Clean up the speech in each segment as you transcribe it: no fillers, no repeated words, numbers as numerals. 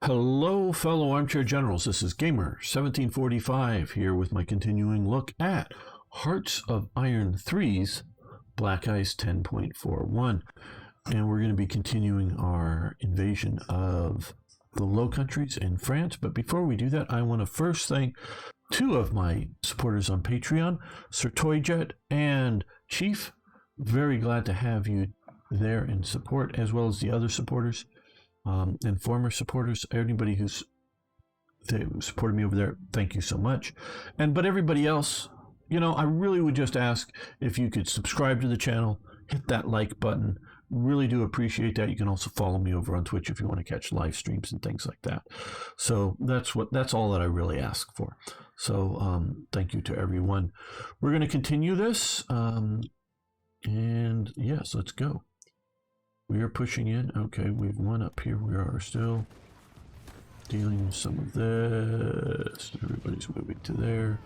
Hello, fellow armchair generals. This is Gamer 1745 here with my continuing look at Hearts of Iron 3's Black Ice 10.41. And we're going to be continuing our invasion of the Low Countries in France. But before we do that, I want to first thank two of my supporters on Patreon, Sir Toyjet and Chief. Very glad to have you there in support, as well as the other supporters. And former supporters, anybody who's supported me over there, thank you so much. But everybody else, I really would just ask if you could subscribe to the channel, hit that like button. Really do appreciate that. You can also follow me over on Twitch if you want to catch live streams and things like that. So that's all that I really ask for. So thank you to everyone. We're going to continue this, and yes, let's go. We are pushing in. Okay, we've won up here. We are still dealing with some of this. Everybody's moving to there.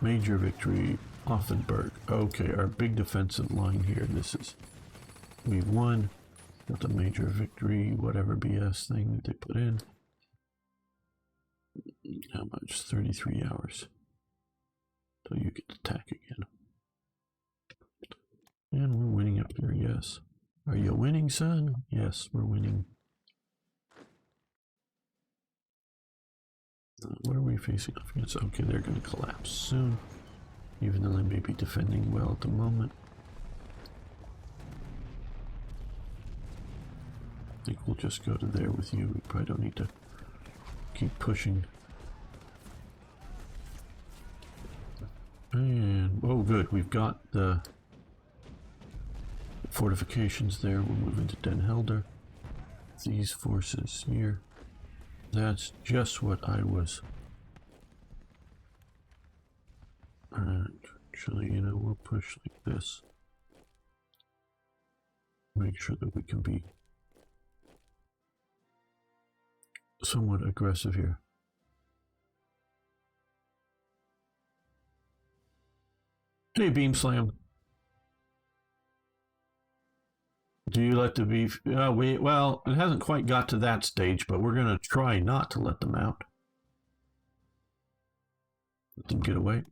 Major victory, Offenburg. Okay, our big defensive line here. We've won. Got the major victory, whatever BS thing that they put in. How much? 33 hours. So you get to attack again. And we're winning up here, yes. Are you winning, son? Yes, we're winning. What are we facing off against? Okay, they're going to collapse soon, even though they may be defending well at the moment. I think we'll just go to there with you. We probably don't need to keep pushing. And, oh good, we've got the fortifications there. We'll move into Den Helder. These forces here. That's just what I was. Actually, we'll push like this. Make sure that we can be somewhat aggressive here. Hey, Beam Slam. Do you let the beef? Well, it hasn't quite got to that stage, but we're going to try not to let them out. Let them get away.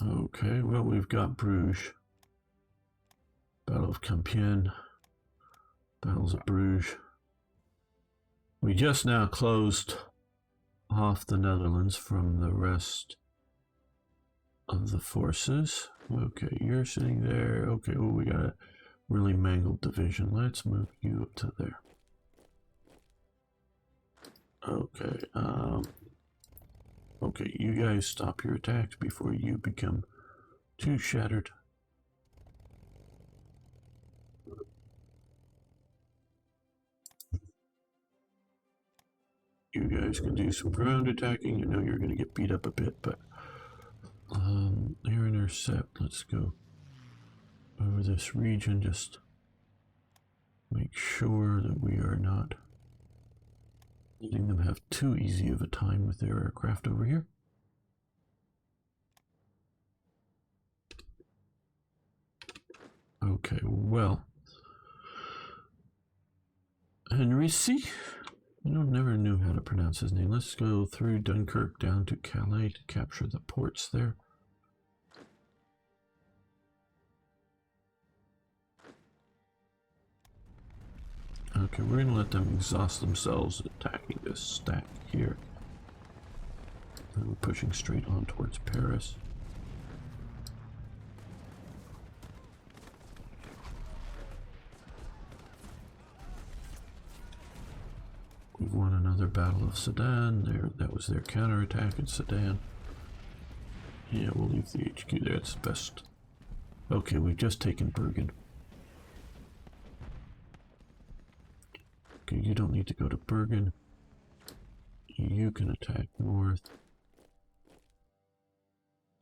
Okay, well, we've got Bruges. Battle of Compiègne. Battles of Bruges. We just now closed off the Netherlands from the rest of the forces. Okay, you're sitting there. Okay, well, we got a really mangled division. Let's move you up to there. Okay, okay, you guys stop your attacks before you become too shattered. You guys can do some ground attacking. I know you're going to get beat up a bit, but air intercept. Let's go over this region. Just make sure that we are not letting them have too easy of a time with their aircraft over here. Okay, well, Henrici. I never knew how to pronounce his name. Let's go through Dunkirk down to Calais to capture the ports there. Okay, we're going to let them exhaust themselves attacking this stack here. And we're pushing straight on towards Paris. We've won another Battle of Sedan. That was their counterattack at Sedan. Yeah, we'll leave the HQ there. It's best. Okay, we've just taken Bergen. Okay, you don't need to go to Bergen. You can attack north.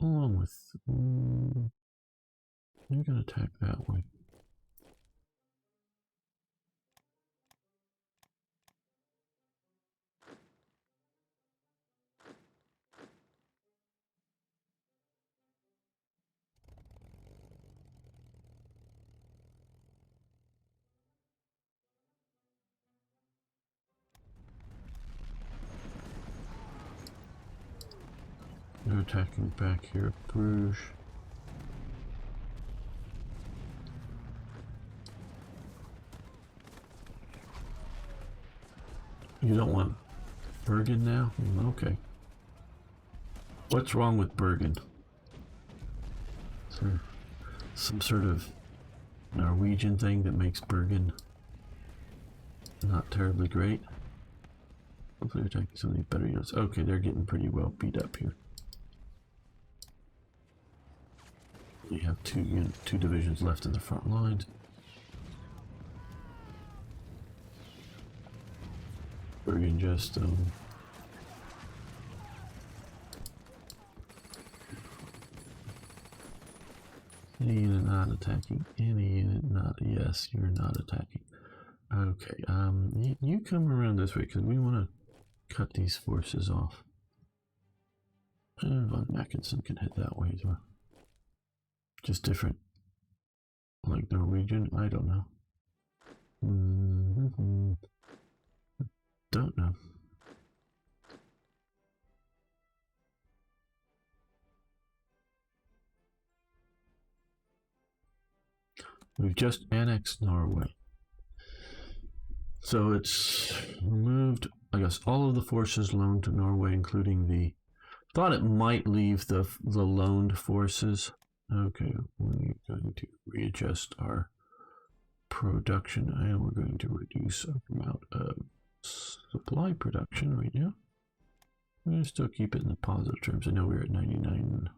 Along with... you're going to attack that way. They're attacking back here, Bruges. You don't want Bergen now? Okay. What's wrong with Bergen? Some sort of Norwegian thing that makes Bergen not terribly great. Hopefully they're attacking some of these better units. Okay, they're getting pretty well beat up here. We have two divisions left in the front lines. Bergen just any unit not attacking. Any unit not. Yes, you're not attacking. Okay. You come around this way because we want to cut these forces off. And Von Mackensen can head that way as well. Just different, like Norwegian. I don't know. Don't know. We've just annexed Norway. So it's removed, I guess, all of the forces loaned to Norway, including the... Thought it might leave the loaned forces. Okay, we're going to readjust our production, and we're going to reduce our amount of supply production right now. We're going to still keep it in the positive terms. I know we're at 99 and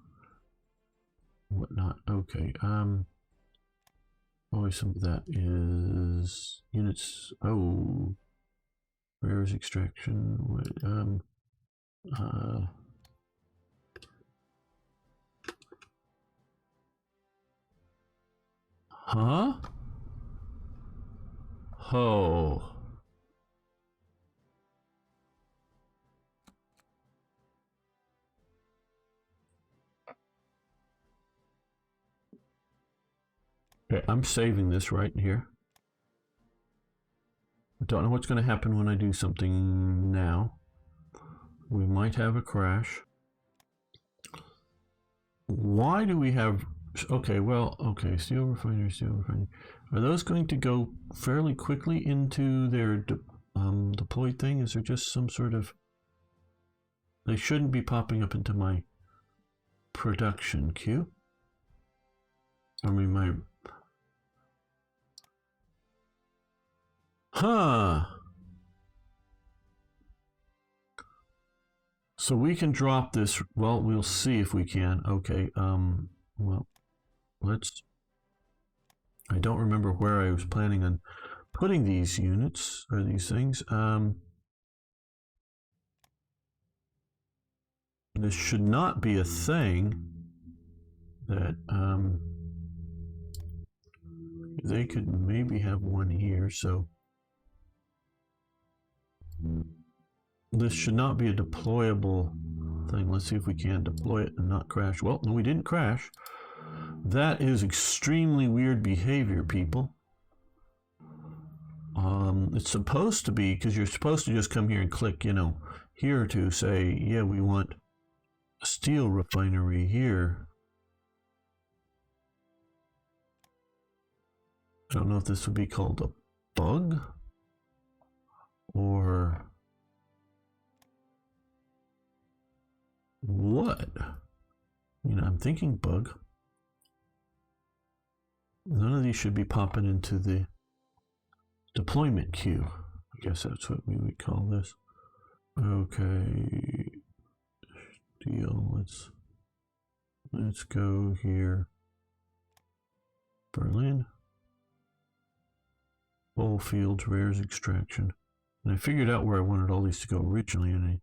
whatnot. Okay, always some of that is units. Oh, where is extraction? Huh? Oh. Okay, I'm saving this right here. I don't know what's going to happen when I do something now. We might have a crash. Why do we have... Okay, well, okay, steel refinery. Are those going to go fairly quickly into their deployed thing? Is there just some sort of... They shouldn't be popping up into my production queue. I mean, my... Huh. So we can drop this. Well, we'll see if we can. Okay. Well, let's... I don't remember where I was planning on putting these units or these things. This should not be a thing that they could maybe have one here. So this should not be a deployable thing. Let's see if we can deploy it and not crash. Well, no, we didn't crash. That is extremely weird behavior, people. It's supposed to be, because you're supposed to just come here and click, you know, here to say, yeah, we want a steel refinery here. I don't know if this would be called a bug or what. You know, I'm thinking bug. None of these should be popping into the deployment queue. I guess that's what we would call this. Okay, steel. Let's go here. Berlin. Coal fields, rares, extraction. And I figured out where I wanted all these to go originally. And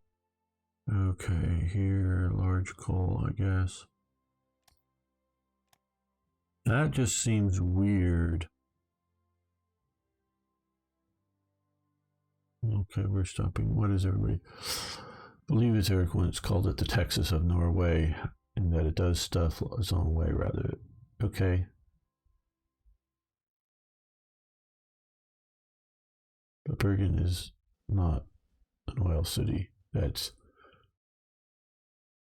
okay, here, large coal, I guess. That just seems weird. Okay, we're stopping. What is everybody? I believe it's Eric when it's called it the Texas of Norway, in that it does stuff its own way rather. Okay. But Bergen is not an oil city. That's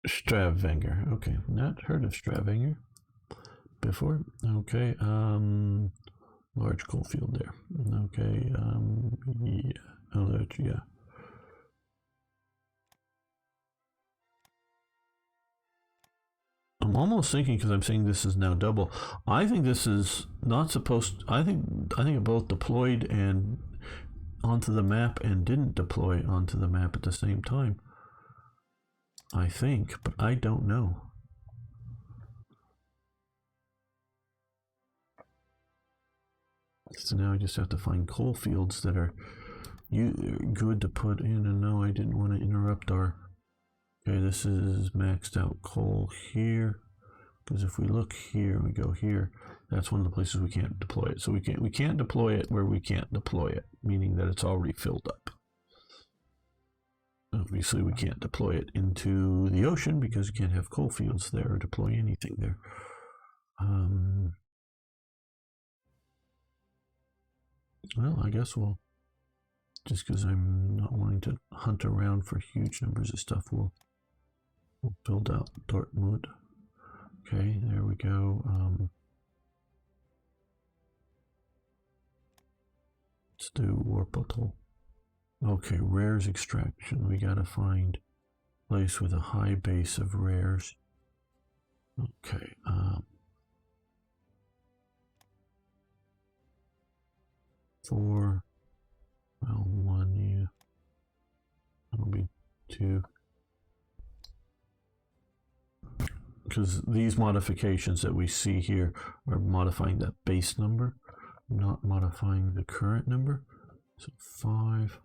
Stavanger. Okay, not heard of Stavanger before. Okay, large coal field there. Okay, yeah. Oh, that's, yeah. I'm almost thinking, because I'm saying this is now double, I think this is not supposed, I think it both deployed and onto the map and didn't deploy onto the map at the same time. I think, but I don't know. So now I just have to find coal fields that are good to put in. And no, I didn't want to interrupt our... Okay, this is maxed out coal here. Because if we look here, we go here, that's one of the places we can't deploy it. So we can't deploy it where we can't deploy it, meaning that it's already filled up. Obviously, we can't deploy it into the ocean because you can't have coal fields there or deploy anything there. Well, I guess we'll, just because I'm not wanting to hunt around for huge numbers of stuff, we'll build out Dortmund. Okay, there we go. Let's do Warpotl. Okay, rares extraction. We gotta find a place with a high base of rares. Okay. 4. Well, 1, yeah. That'll be 2. Because these modifications that we see here are modifying that base number, not modifying the current number. So 5,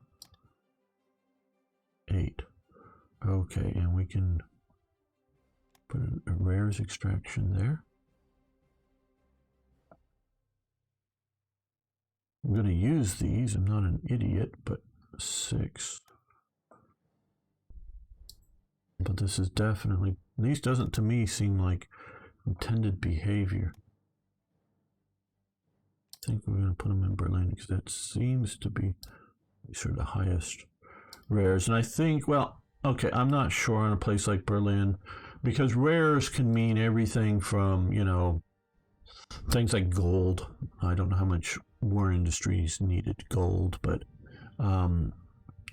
8. Okay, and we can put a rares extraction there. I'm going to use these. I'm not an idiot, but 6. But this is definitely, these doesn't to me seem like intended behavior. I think we're going to put them in Berlin because that seems to be sort of the highest rares. And I think, well, okay, I'm not sure on a place like Berlin because rares can mean everything from, you know, things like gold. I don't know how much war industries needed gold, but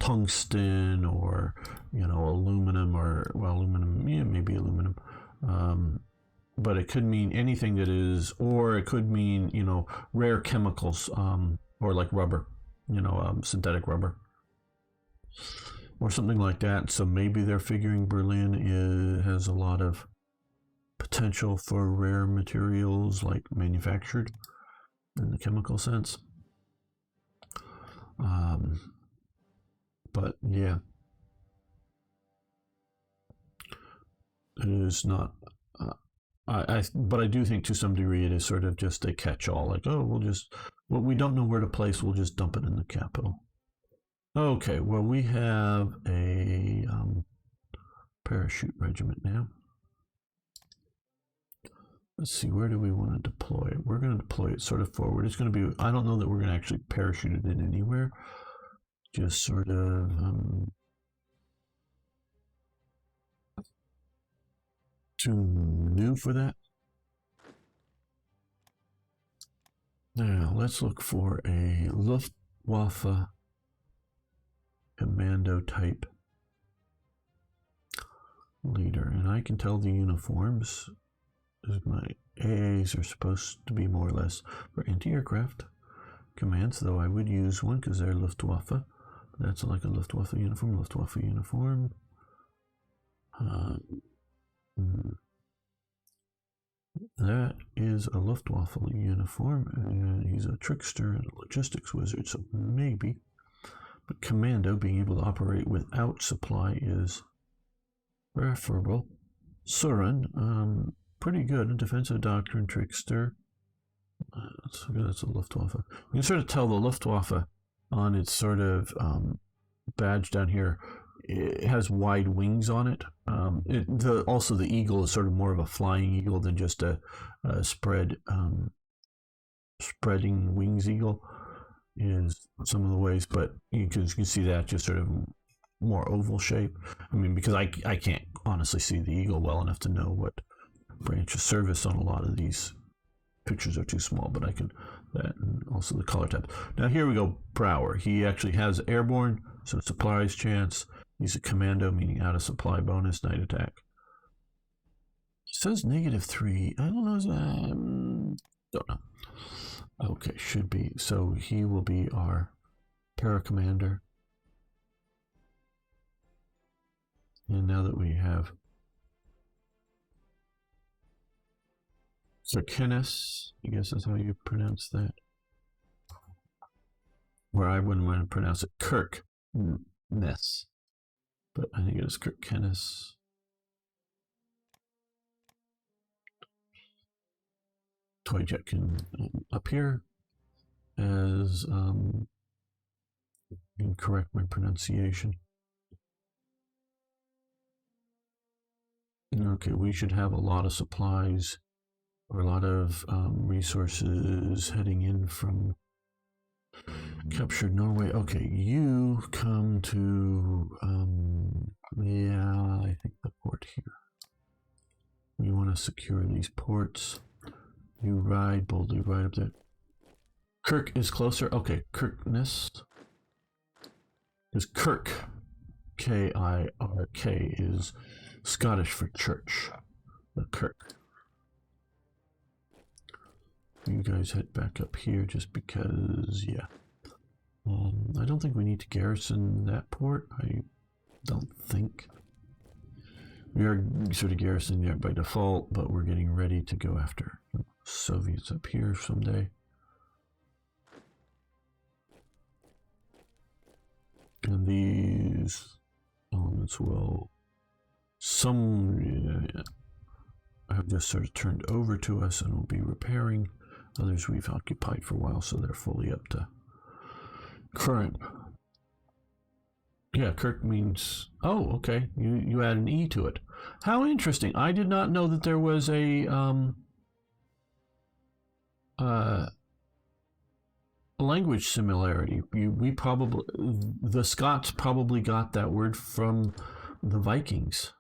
tungsten or, you know, aluminum or, well, aluminum, yeah, maybe aluminum. But it could mean anything that is, or it could mean, you know, rare chemicals, or like rubber, you know, synthetic rubber or something like that. So maybe they're figuring Berlin has a lot of potential for rare materials like manufactured in the chemical sense. But yeah, it is not. But I do think to some degree it is sort of just a catch-all. Like, oh, well, we don't know where to place. We'll just dump it in the capital. Okay, well, we have a parachute regiment now. Let's see, where do we want to deploy it? We're going to deploy it sort of forward. It's going to be, I don't know that we're going to actually parachute it in anywhere. Just sort of too new for that. Now, let's look for a Luftwaffe commando type leader. And I can tell the uniforms. My AAs are supposed to be more or less for anti-aircraft commands, though I would use one because they're Luftwaffe. That's like a Luftwaffe uniform, Luftwaffe uniform. That is a Luftwaffe uniform, and he's a trickster and a logistics wizard, so maybe. But commando, being able to operate without supply, is preferable. Surin, pretty good. A defensive doctrine trickster. That's a Luftwaffe. You can sort of tell the Luftwaffe on its sort of badge down here. It has wide wings on it. Also, the eagle is sort of more of a flying eagle than just a spreading wings eagle. Is some of the ways, but you can see that just sort of more oval shape. I mean, because I can't honestly see the eagle well enough to know what branch of service on a lot of these pictures are too small, but I can, that, and also the color tab. Now here we go, Brower. He actually has airborne, so supplies chance. He's a commando, meaning out of supply bonus, night attack. It says -3. I don't know, don't know. Okay, should be. So he will be our para commander. And now that we have Ardennes, I guess that's how you pronounce that. Where I wouldn't want to pronounce it Kirkness, but I think it is Ardennes. Toyjet can appear as correct my pronunciation. Okay, we should have a lot of supplies or a lot of resources heading in from captured Norway. Okay, you come to, yeah, I think the port here. We want to secure these ports. You ride boldly right up there. Kirk is closer. Okay, Kirkness. Because Kirk, K-I-R-K, is Scottish for church. The Kirk. You guys head back up here just because, yeah. I don't think we need to garrison that port. I don't think. We are sort of garrisoning there by default, but we're getting ready to go after Soviets up here someday. And these elements will, some have just sort of turned over to us and will be repairing. Others we've occupied for a while, so they're fully up to current. Yeah, Kirk means, oh, okay, you add an E to it. How interesting. I did not know that there was a language similarity. We probably, the Scots probably got that word from the Vikings.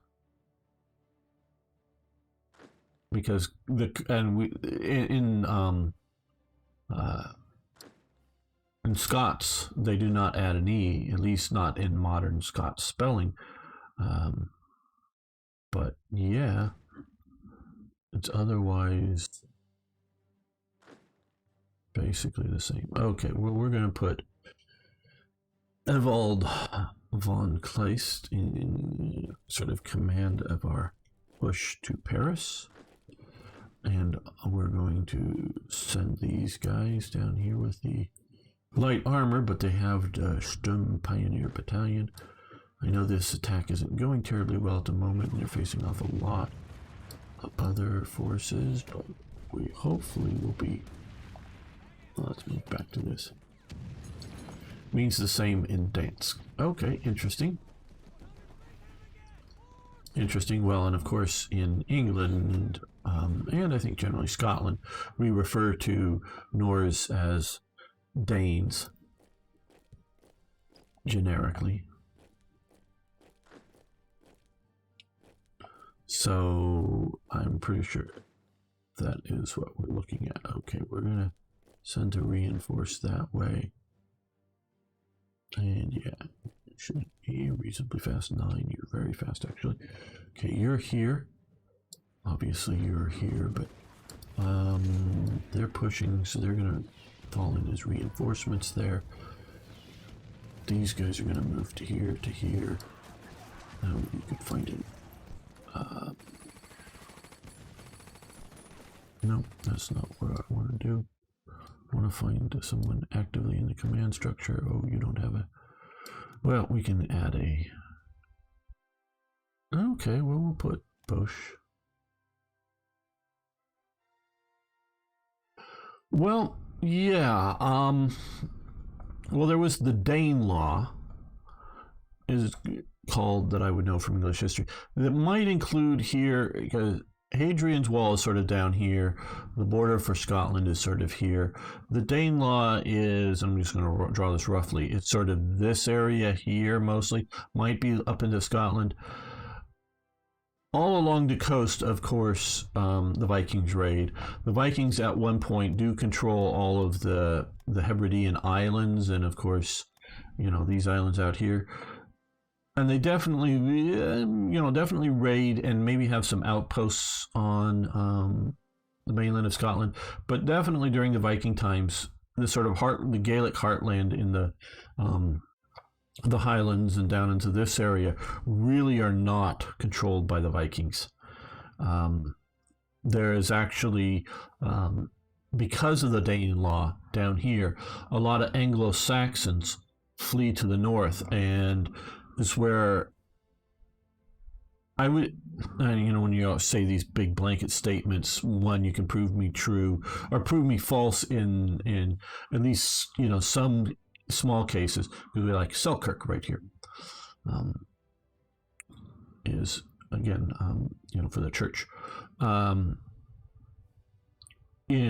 Because in Scots, they do not add an E, at least not in modern Scots spelling. But yeah, it's otherwise basically the same. Okay, well, we're going to put Ewald von Kleist in sort of command of our push to Paris. And we're going to send these guys down here with the light armor, but they have the Sturm Pioneer Battalion. I know this attack isn't going terribly well at the moment, and they're facing off a lot of other forces, but we hopefully will be... Well, let's move back to this. Means the same in Dansk. Okay, interesting. Interesting. Well, and of course in England, and I think generally Scotland, we refer to Norse as Danes generically. So I'm pretty sure that is what we're looking at. Okay, we're gonna send to reinforce that way. And yeah, it should be reasonably fast. 9, you're very fast actually. Okay, you're here. Obviously you're here, but they're pushing, so they're gonna fall in as reinforcements there. These guys are gonna move to here, to here. You could find it. No, that's not what I want to do. I want to find someone actively in the command structure. Oh, you don't have a... Well, we can add a... Okay, well, we'll put Bosch. Well, yeah, well, there was the Dane law, is called, that I would know from English history, that might include here, because Hadrian's Wall is sort of down here. The border for Scotland is sort of here. The Danelaw is, I'm just going to draw this roughly, it's sort of this area here mostly, might be up into Scotland. All along the coast, of course, the Vikings raid. The Vikings at one point do control all of the Hebridean islands, and of course, these islands out here. And they definitely, definitely raid and maybe have some outposts on the mainland of Scotland. But definitely during the Viking times, the sort of the Gaelic heartland in the Highlands and down into this area really are not controlled by the Vikings. There is actually, because of the Danelaw down here, a lot of Anglo-Saxons flee to the north, and is where I would, when you say these big blanket statements, one, you can prove me true or prove me false in at least, some small cases. It would be like Selkirk right here, is, again, for the church. In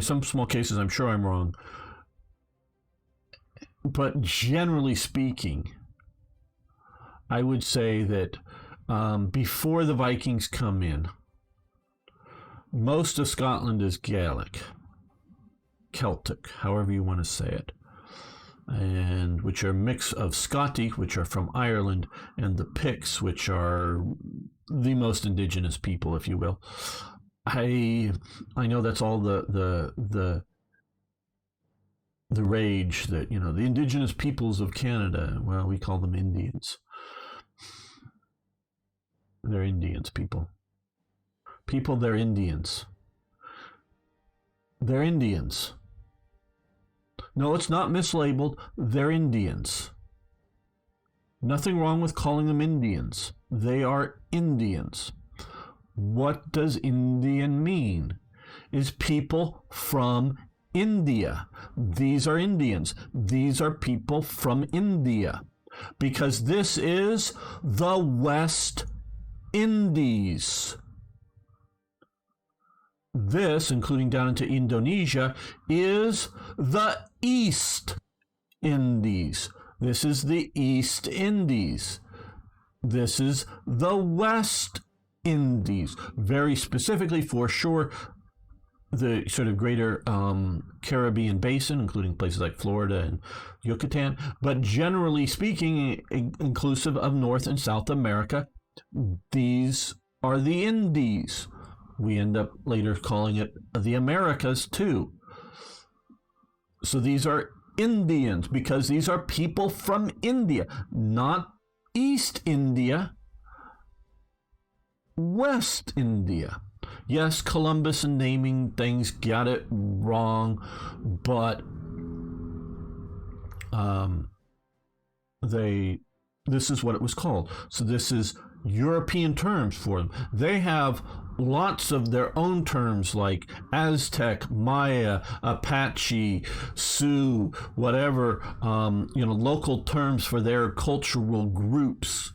some small cases, I'm sure I'm wrong. But generally speaking, I would say that before the Vikings come in, most of Scotland is Gaelic, Celtic, however you want to say it, and which are a mix of Scoti, which are from Ireland, and the Picts, which are the most indigenous people, if you will. I know that's all the rage that, the indigenous peoples of Canada, well, we call them Indians. They're Indians, people. People, they're Indians. They're Indians. No, it's not mislabeled. They're Indians. Nothing wrong with calling them Indians. They are Indians. What does Indian mean? Is people from India. These are Indians. These are people from India. Because this is the West Indies. This, including down into Indonesia, is the East Indies. This is the East Indies. This is the West Indies. Very specifically, for sure, the sort of greater Caribbean basin, including places like Florida and Yucatan, but generally speaking, inclusive of North and South America, these are the Indies. We end up later calling it the Americas too. So these are Indians because these are people from India, not East India, West India. Yes, Columbus and naming things got it wrong, but this is what it was called. So this is European terms for them. They have lots of their own terms like Aztec, Maya, Apache, Sioux, whatever, local terms for their cultural groups.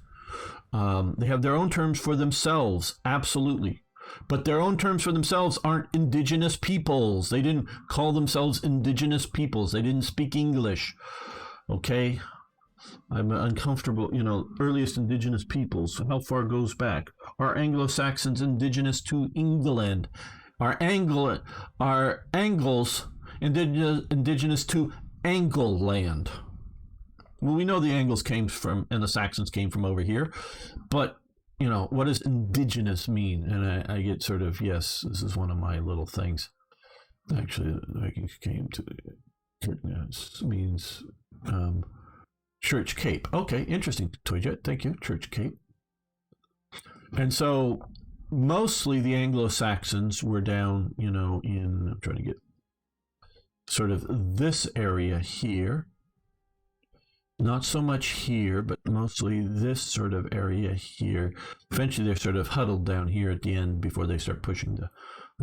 They have their own terms for themselves, absolutely. But their own terms for themselves aren't indigenous peoples. They didn't call themselves indigenous peoples. They didn't speak English. Okay? I'm uncomfortable. Earliest indigenous peoples. How far goes back? Are Anglo-Saxons indigenous to England? Are Angles indigenous to Angleland? Well, we know the Angles came from, and the Saxons came from over here, but what does indigenous mean? And I get sort of, yes, this is one of my little things. Actually, the Vikings came to, means Church Cape. Okay, interesting, Toyjet. Thank you, Church Cape. And so mostly the Anglo-Saxons were down, I'm trying to get sort of this area here. Not so much here, but mostly this sort of area here. Eventually, they're sort of huddled down here at the end before they start pushing the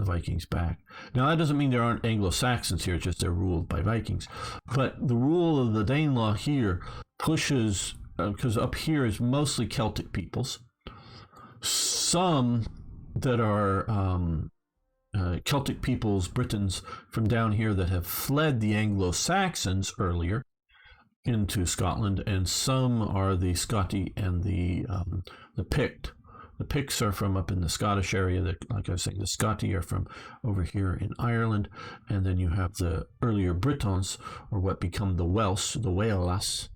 Vikings back. Now, that doesn't mean there aren't Anglo-Saxons here, it's just they're ruled by Vikings. But the rule of the Danelaw here pushes, because up here is mostly Celtic peoples. Some that are Celtic peoples, Britons from down here that have fled the Anglo-Saxons earlier into Scotland, and some are the Scotty and the Pict. The Picts are from up in the Scottish area. Like I was saying, the Scotty are from over here in Ireland, and then you have the earlier Britons, or what become the Welsh, the Wales.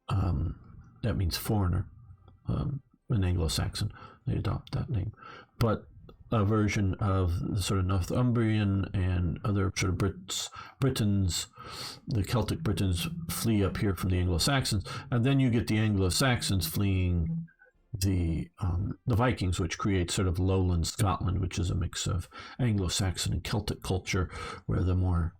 That means foreigner. An Anglo-Saxon, they adopt that name, but a version of the sort of Northumbrian and other sort of Britons, the Celtic Britons flee up here from the Anglo-Saxons, and then you get the Anglo-Saxons fleeing the Vikings, which creates sort of lowland Scotland, which is a mix of Anglo-Saxon and Celtic culture, where the more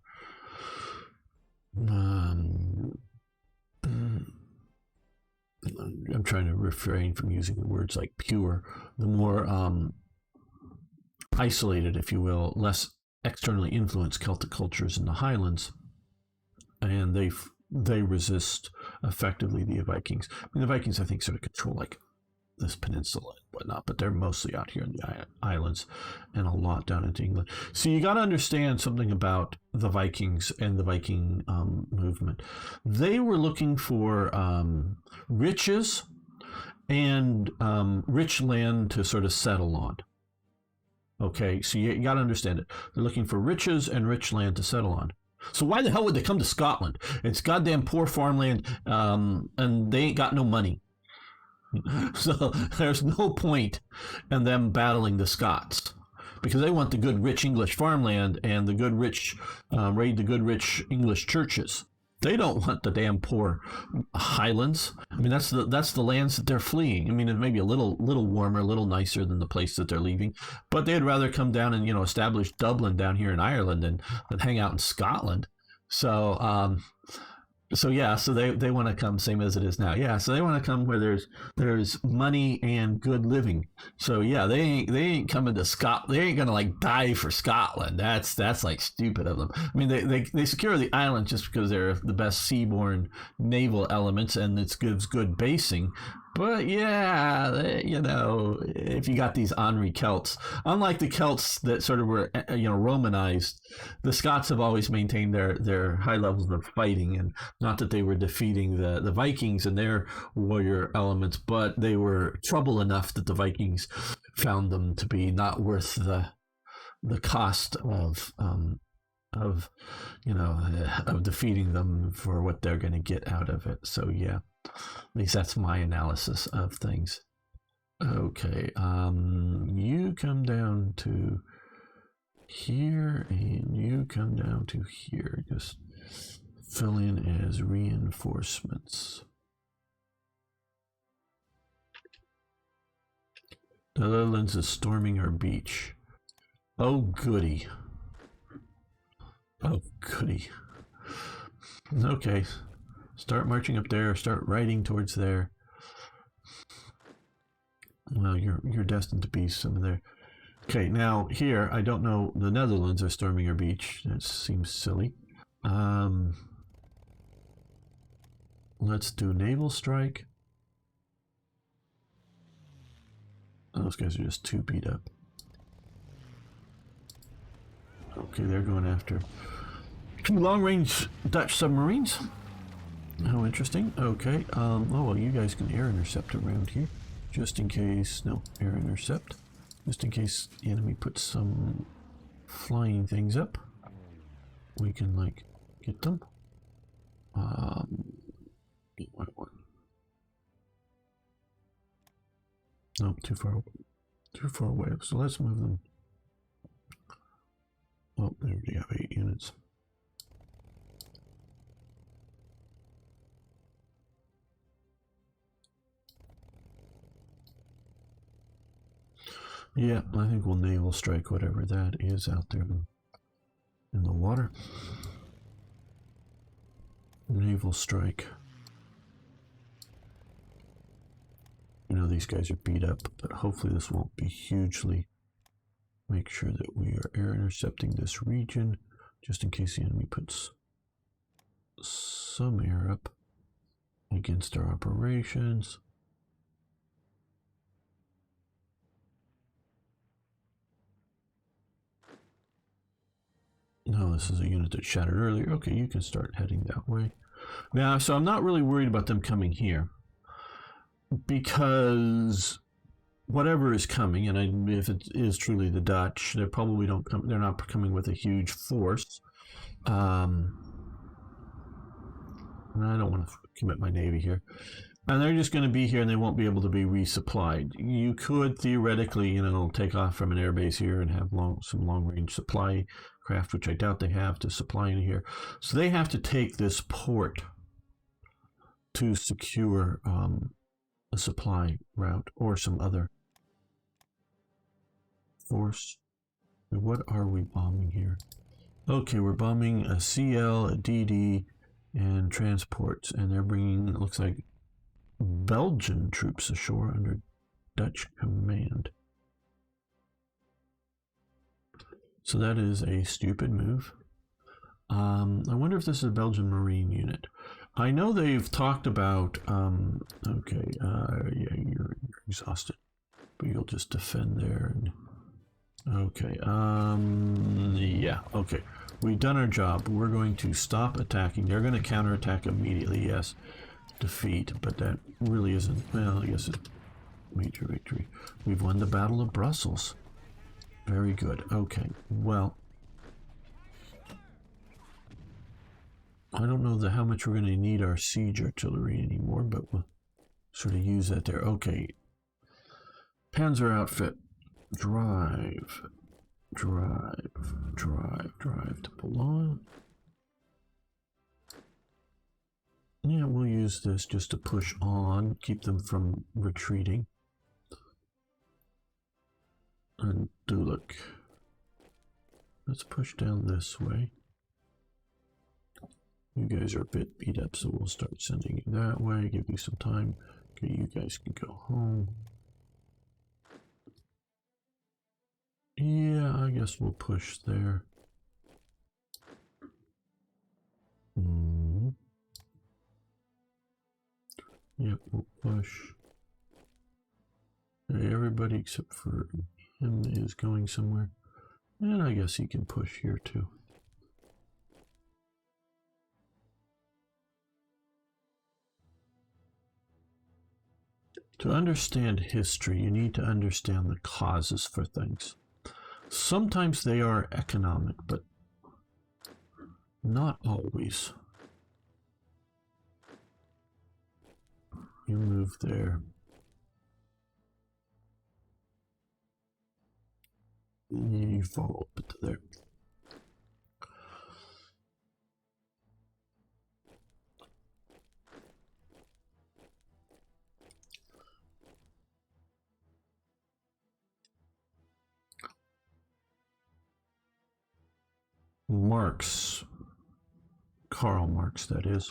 I'm trying to refrain from using the words like pure, the more isolated, if you will, less externally influenced Celtic cultures in the Highlands, and they resist effectively the Vikings. I mean, the Vikings, I think, sort of control like this peninsula and whatnot, but they're mostly out here in the islands and a lot down into England. So you got to understand something about the Vikings and the Viking movement. They were looking for riches and rich land to sort of settle on. Okay, so you got to understand it. They're looking for riches and rich land to settle on. So why the hell would they come to Scotland? It's goddamn poor farmland, and they ain't got no money. So there's no point in them battling the Scots, because they want the good rich English farmland and the good rich raid the good rich English churches. They don't want the damn poor Highlands. I mean, that's the lands that they're fleeing. I mean, it may be a little warmer, a little nicer than the place that they're leaving, but they'd rather come down and establish Dublin down here in Ireland than hang out in Scotland. So so they want to come same as it is now. Yeah, so they want to come where there's money and good living. So yeah, they ain't coming to Scotland. They ain't gonna like die for Scotland. That's like stupid of them. I mean, they secure the island just because they're the best seaborne naval elements and it gives good basing. But yeah, if you got these Henri Celts, unlike the Celts that sort of were, Romanized, the Scots have always maintained their high levels of fighting, and not that they were defeating the Vikings and their warrior elements, but they were trouble enough that the Vikings found them to be not worth the cost of defeating them for what they're going to get out of it. So yeah. At least that's my analysis of things. Okay, you come down to here and you come down to here. Just fill in as reinforcements. The Netherlands is storming our beach. Oh, goody. Oh, goody. Okay. Start marching up there, start riding towards there. Well, you're destined to be some of there. Okay, now here, I don't know, the Netherlands are storming our beach. That seems silly. Let's do naval strike. Those guys are just too beat up. Okay, they're going after 2 long-range Dutch submarines. How interesting. Okay. Oh, well, you guys can air intercept around here. Just in case. No, air intercept. Just in case the enemy puts some flying things up. We can, like, get them. Get one. Nope, too far away. So let's move them. Oh, there we have 8 units. Yeah, I think we'll naval strike whatever that is out there in the water. Naval strike. These guys are beat up, but hopefully this won't be hugely. Make sure that we are air intercepting this region, just in case the enemy puts some air up against our operations. No, this is a unit that shattered earlier. Okay, you can start heading that way. Now, so I'm not really worried about them coming here, because whatever is coming, and if it is truly the Dutch, they probably don't come. They're not coming with a huge force. And I don't want to commit my navy here. And they're just going to be here, and they won't be able to be resupplied. You could theoretically, take off from an airbase here and have some long-range supply craft, which I doubt they have, to supply in here. So they have to take this port to secure a supply route or some other force. What are we bombing here? Okay, we're bombing a CL, a DD, and transports, and they're bringing, it looks like, Belgian troops ashore under Dutch command. So that is a stupid move. I wonder if this is a Belgian Marine unit. I know they've talked about, yeah, you're exhausted, but you'll just defend there. Okay, yeah, okay. We've done our job. We're going to stop attacking. They're going to counterattack immediately, yes. Defeat, but that really isn't, well, I guess it's major victory. We've won the Battle of Brussels. Very good. Okay, well, I don't know how much we're going to need our siege artillery anymore, but we'll sort of use that there. Okay, Panzer outfit. Drive to Boulogne. Yeah, we'll use this just to push on, keep them from retreating. And Dulik. Let's push down this way. You guys are a bit beat up, so we'll start sending you that way, give you some time. Okay, you guys can go home. Yeah, I guess we'll push there. Yep, we'll push. Everybody except for him is going somewhere. And I guess he can push here too. To understand history, you need to understand the causes for things. Sometimes they are economic, but not always. You move there. You follow up to there. Karl Marx, that is,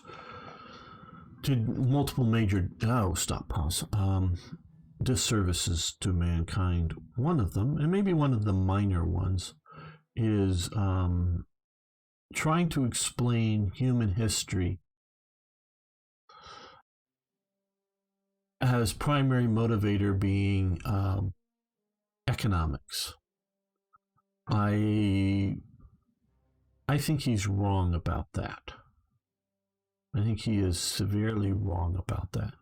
did multiple major, disservices to mankind. One of them, and maybe one of the minor ones, is trying to explain human history as primary motivator being economics. I think he's wrong about that. I think he is severely wrong about that.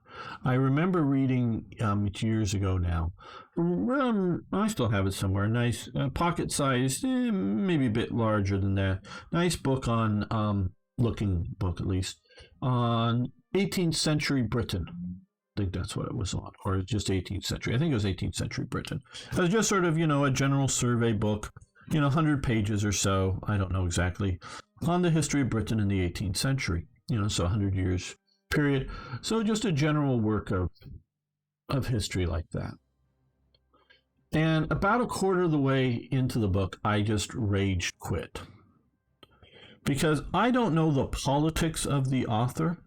I remember reading years ago now. I still have it somewhere. Nice pocket-sized, maybe a bit larger than that. Nice book on, looking book at least, on 18th century Britain. I think that's what it was on, or just 18th century. I think it was 18th century Britain. It was just sort of, a general survey book. 100 pages or so, I don't know exactly, on the history of Britain in the 18th century, so 100 years period. So just a general work of history like that. And about a quarter of the way into the book, I just rage quit. Because I don't know the politics of the author.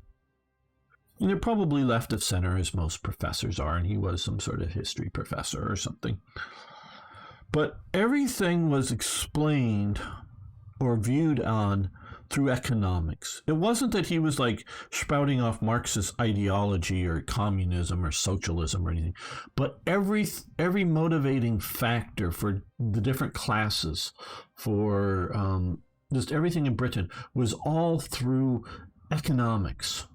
And they're probably left of center, as most professors are, and he was some sort of history professor or something. But everything was explained or viewed on through economics. It wasn't that he was like spouting off Marxist ideology or communism or socialism or anything, but every motivating factor for the different classes, for just everything in Britain, was all through economics.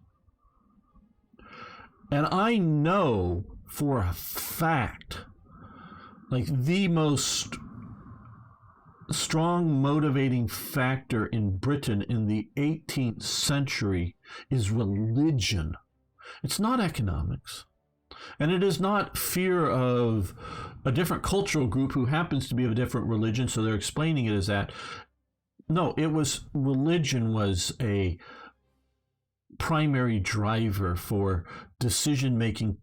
And I know for a fact, like, the most strong motivating factor in Britain in the 18th century is religion. It's not economics. And it is not fear of a different cultural group who happens to be of a different religion, so they're explaining it as that. No, it was religion was a primary driver for decision-making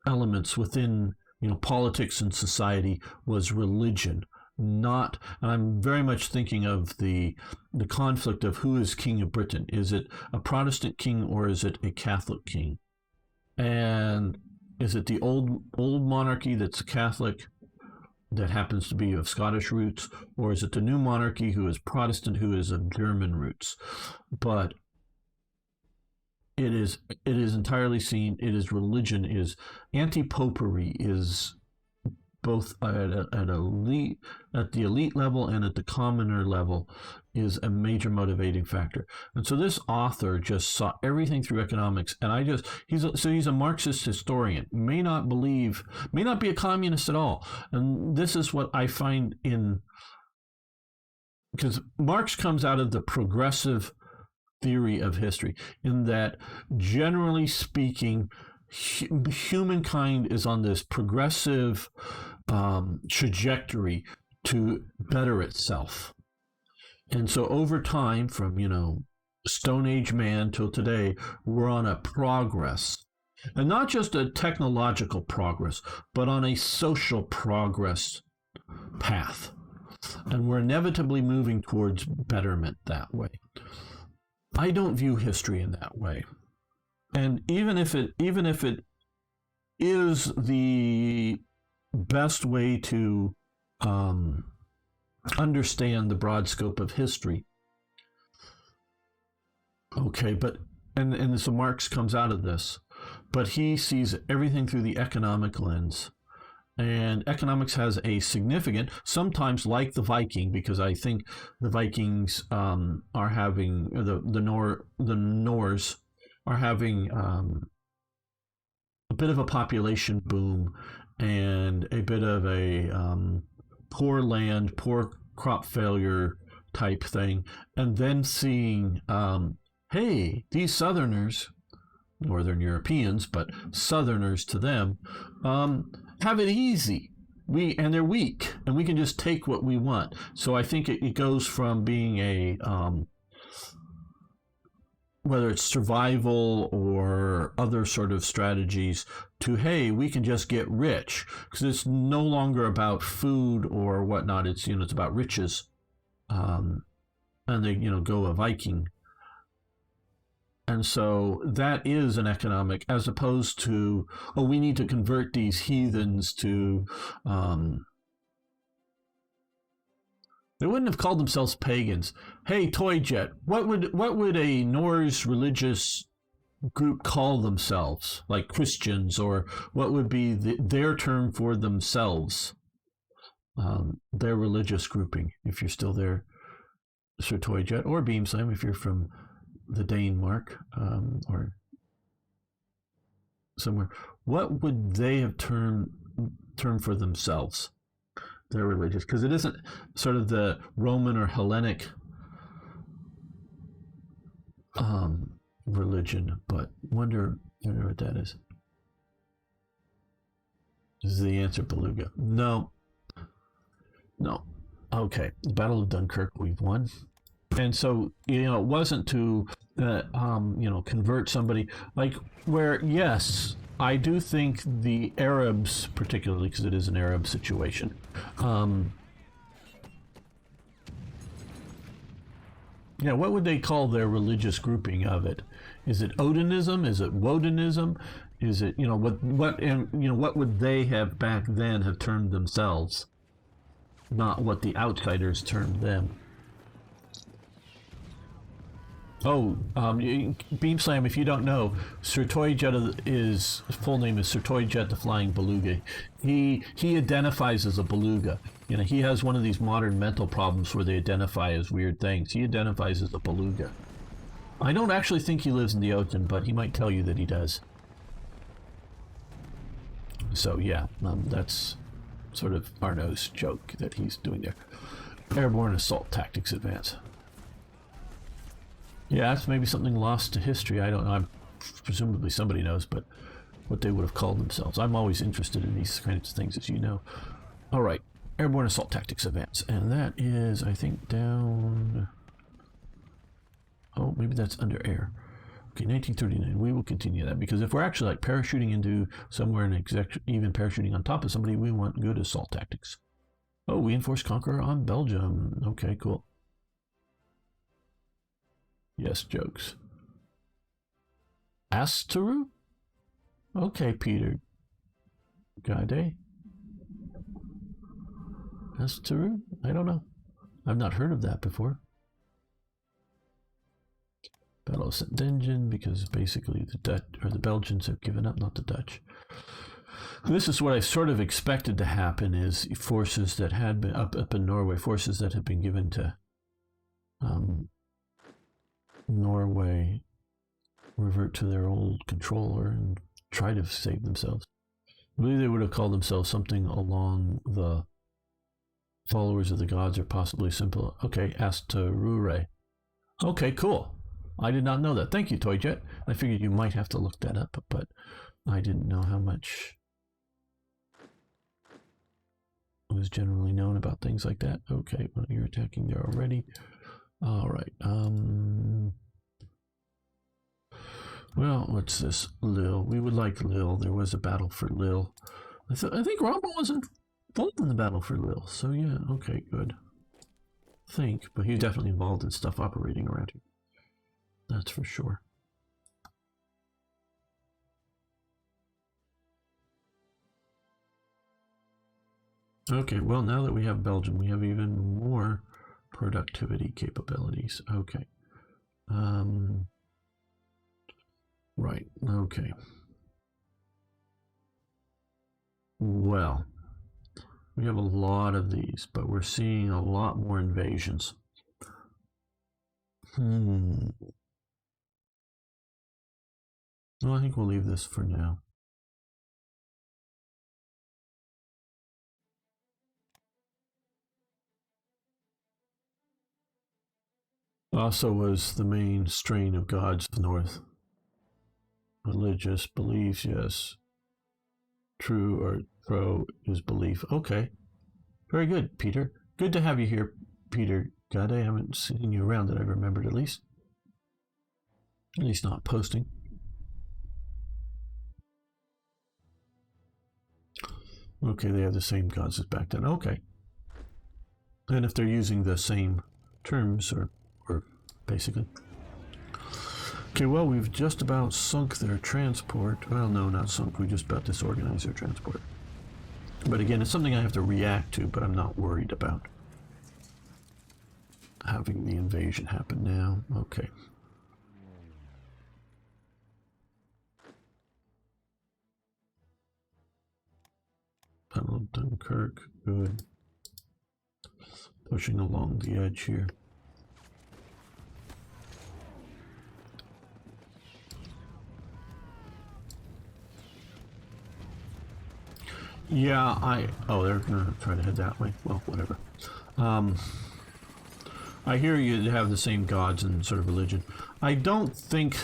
elements within, politics and society, was religion. Not, and I'm very much thinking of the conflict of who is king of Britain. Is it a Protestant king or is it a Catholic king? And is it the old monarchy that's Catholic, that happens to be of Scottish roots, or is it the new monarchy who is Protestant, who is of German roots? But it is entirely seen. It is religion. Is anti-popery is both at the elite level and at the commoner level, is a major motivating factor. And so this author just saw everything through economics. And he's a Marxist historian, may not be a communist at all. And this is what I find because Marx comes out of the progressive theory of history, in that, generally speaking, humankind is on this progressive trajectory to better itself. And so over time, from Stone Age man till today, we're on a progress, and not just a technological progress, but on a social progress path, and we're inevitably moving towards betterment that way. I don't view history in that way. And even if it is the best way to understand the broad scope of history, okay, but and so Marx comes out of this, but he sees everything through the economic lens. And economics has a significant, sometimes like the Viking, because I think the Vikings are having, the Norse are having a bit of a population boom and a bit of a poor land, poor crop failure type thing, and then seeing, hey, these Southerners, Northern Europeans, but Southerners to them, have it easy. And they're weak, and we can just take what we want. So I think it goes from being a whether it's survival or other sort of strategies, to, hey, we can just get rich, because it's no longer about food or whatnot. It's it's about riches, and they go a Viking. And so that is an economic, as opposed to, we need to convert these heathens to, they wouldn't have called themselves pagans. Hey, Toy Jet, what would a Norse religious group call themselves? Like Christians, or what would be their term for themselves? Their religious grouping, if you're still there, Sir Toy Jet, or Beamslam, if you're from the Danemark, or somewhere. What would they have termed for themselves? Their religious, because it isn't sort of the Roman or Hellenic religion, but wonder what that is. Is the answer Beluga? No. Okay, the Battle of Dunkirk, we've won. And so, it wasn't to, convert somebody, like, where, yes, I do think the Arabs, particularly because it is an Arab situation, what would they call their religious grouping of it? Is it Odinism? Is it Wodinism? Is it, what would they have back then have termed themselves? Not what the outsiders termed them. Beamslam, if you don't know, Sir Toy Jet his full name is Sir Toy Jet the Flying Beluga. He identifies as a beluga. You know, he has one of these modern mental problems where they identify as weird things. He identifies as a beluga. I don't actually think he lives in the ocean, but he might tell you that he does. So yeah, that's sort of Arno's joke that he's doing there. Airborne assault tactics advance. Yeah, that's maybe something lost to history. I don't know. Presumably somebody knows, but what they would have called themselves. I'm always interested in these kinds of things, as you know. All right, airborne assault tactics advance, and that is, I think, down. Oh, maybe that's under air. Okay, 1939. We will continue that because if we're actually like parachuting into somewhere and even parachuting on top of somebody, we want good assault tactics. Oh, we enforce conqueror on Belgium. Okay, cool. Yes, jokes. Asteru? Okay, Peter. Gade? Asteru? I don't know. I've not heard of that before. Battle of St. Dengen, because basically the Dutch or the Belgians have given up, not the Dutch. This is what I sort of expected to happen: is forces that had been up in Norway, forces that had been given to Norway, revert to their old controller and try to save themselves. I believe they would have called themselves something along the followers of the gods, or possibly simple. Okay, Asterure. Okay, cool. I did not know that. Thank you, Toyjet. I figured you might have to look that up, but I didn't know how much was generally known about things like that. Okay, well, you're attacking there already. All right. Well, what's this? Lille. We would like Lille. There was a battle for Lille. I think Rommel was involved in the battle for Lille. So yeah, okay, good. But he's definitely involved in stuff operating around here. That's for sure. Okay, well, now that we have Belgium, we have even more productivity capabilities. Okay. Right, okay. Well, we have a lot of these, but we're seeing a lot more invasions. Well, I think we'll leave this for now. Also was the main strain of gods of the north. Religious beliefs, yes. True or pro is belief. Okay. Very good, Peter. Good to have you here, Peter. God, I haven't seen you around that I remembered, at least. At least not posting. Okay, they have the same gods as back then. Okay. And if they're using the same terms, or basically. Okay, well, we've just about sunk their transport. Well, no, not sunk. We just about disorganized their transport. But again, it's something I have to react to, but I'm not worried about having the invasion happen now. Okay. Battle of Dunkirk, good. Pushing along the edge here. Yeah, oh, they're gonna try to head that way. Well, whatever. I hear you have the same gods and sort of religion. I don't think,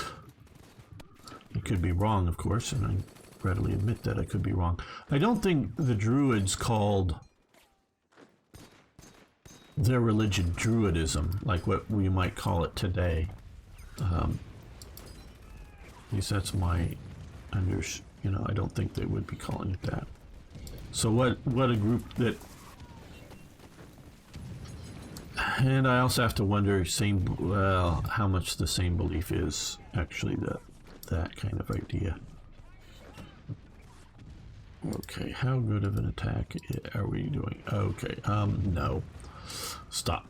I could be wrong, of course, and I readily admit that I could be wrong. I don't think the Druids called their religion Druidism, like what we might call it today. At least that's my I don't think they would be calling it that. So what a group that, and I also have to wonder how much the same belief is actually that kind of idea. Okay, how good of an attack are we doing? Okay, no. Stop.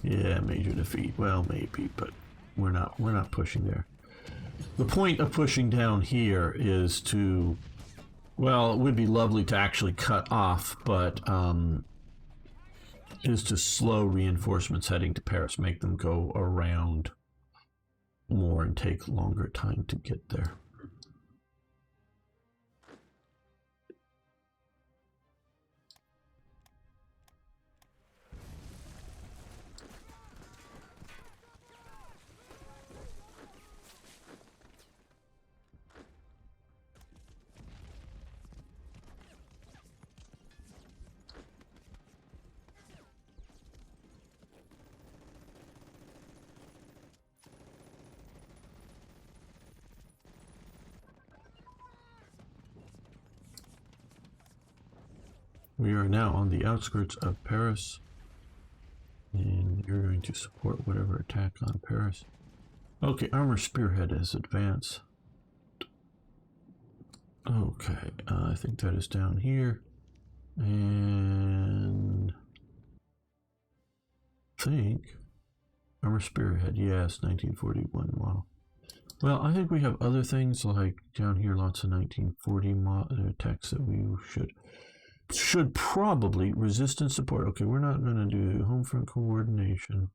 Yeah, major defeat. Well, maybe, but we're not pushing there. The point of pushing down here is to Well, it would be lovely to actually cut off, but is to slow reinforcements heading to Paris, make them go around more and take longer time to get there. We are now on the outskirts of Paris, and you're going to support whatever attack on Paris. Okay, armor spearhead has advanced. Okay, I think that is down here, and I think armor spearhead, yes, 1941 model. Well, I think we have other things like down here, lots of 1940 attacks that we should probably resistance support. Okay, we're not going to do home front coordination.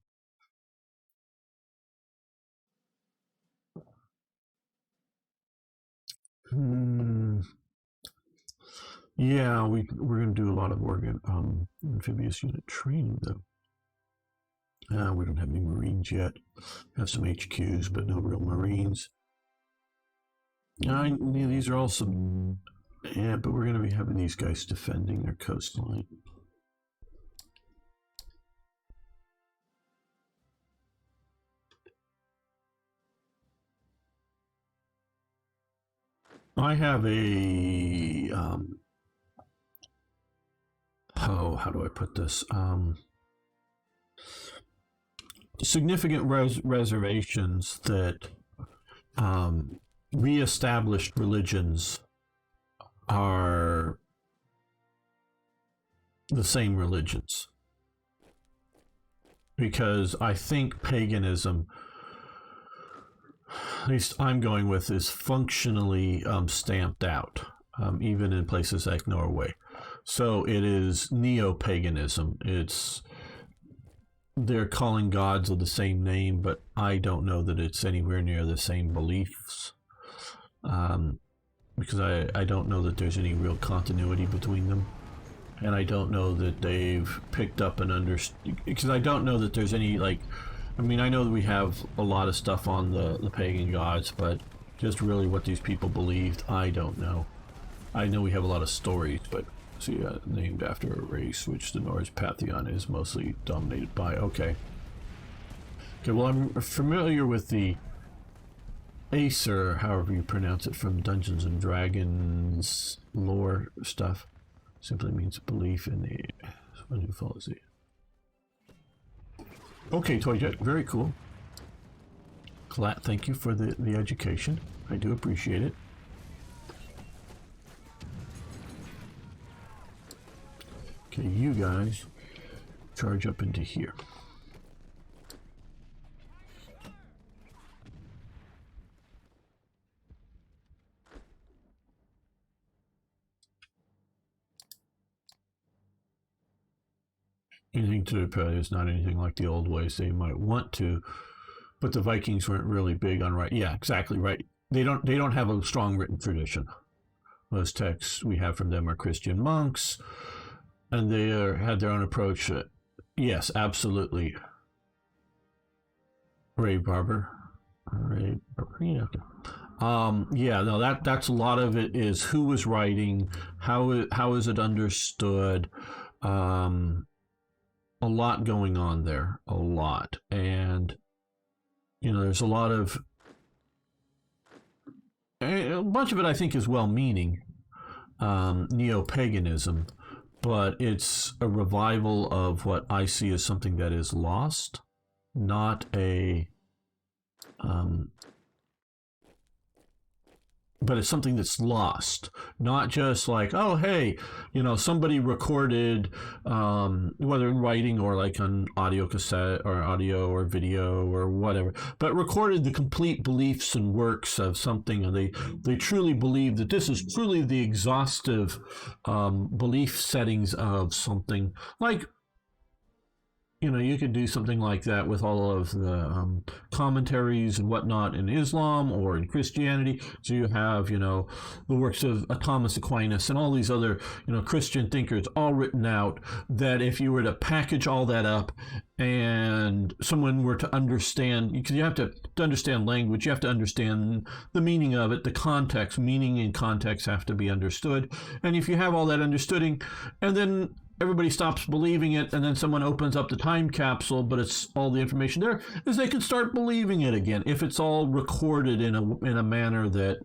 Yeah, we're going to do a lot of amphibious unit training though. We don't have any Marines yet. Have some HQs, but no real Marines. These are all some. Yeah, but we're going to be having these guys defending their coastline. I have a how do I put this? Significant reservations that reestablished religions are the same religions, because I think paganism, at least I'm going with, is functionally stamped out, even in places like Norway. So it is neo-paganism. They're calling gods of the same name, but I don't know that it's anywhere near the same beliefs. Because I don't know that there's any real continuity between them. And I don't know that they've picked up and understood, because I don't know that there's any, like, I mean, I know that we have a lot of stuff on the pagan gods, but just really what these people believed, I don't know. I know we have a lot of stories, but see, named after a race, which the Norse pantheon is mostly dominated by. Okay. Okay, well, I'm familiar with the Acer, however you pronounce it, from Dungeons and Dragons lore stuff. Simply means belief in the one who follows the. Okay, Toy Jet, very cool. Colette, thank you for the education. I do appreciate it. Okay, you guys charge up into here. Anything to is not anything like the old ways. They might want to, but the Vikings weren't really big on right. Yeah, exactly right. They don't have a strong written tradition. Most texts we have from them are Christian monks, and they had their own approach. Yes, absolutely. Ray Barber. Yeah. Yeah, no, that's a lot of it is who was writing, how is it understood. A lot going on there, a lot. And, there's a lot of, a bunch of it I think is well-meaning, neo-paganism, but it's a revival of what I see as something that is lost, not a, but it's something that's lost, not just like, oh, hey, somebody recorded, whether in writing or like on audio cassette or audio or video or whatever, but recorded the complete beliefs and works of something, and they truly believe that this is truly the exhaustive belief settings of something. Like, you could do something like that with all of the commentaries and whatnot in Islam or in Christianity. So you have, the works of Thomas Aquinas and all these other, Christian thinkers all written out, that if you were to package all that up and someone were to understand, because you have to understand language, you have to understand the meaning of it, the context, meaning and context have to be understood. And if you have all that understanding, and then everybody stops believing it, and then someone opens up the time capsule, but it's all the information there, is they can start believing it again if it's all recorded in a manner that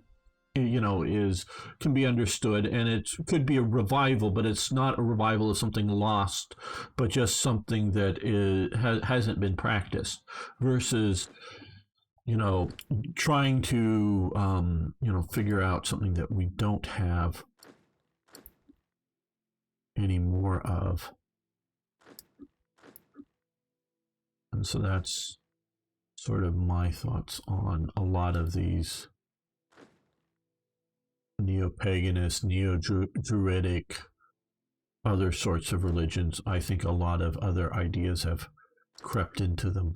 can be understood. And it could be a revival, but it's not a revival of something lost, but just something that hasn't been practiced, versus trying to figure out something that we don't have any more of. And so that's sort of my thoughts on a lot of these neo-paganist, neo-druidic, other sorts of religions. I think a lot of other ideas have crept into them.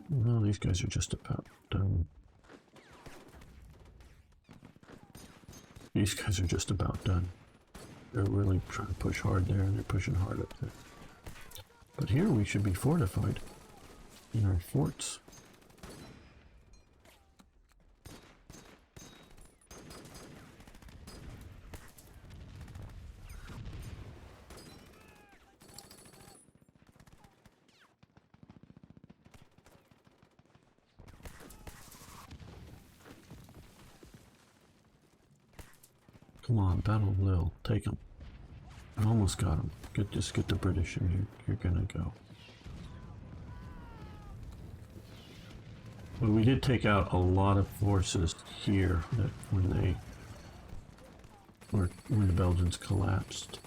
Well, these guys are just about done. These guys are just about done. They're really trying to push hard there, and they're pushing hard up there. But here we should be fortified in our forts. Come on, Battle of Lille, take them. I almost got them. Just get the British and you're gonna go. But we did take out a lot of forces here that when the Belgians collapsed.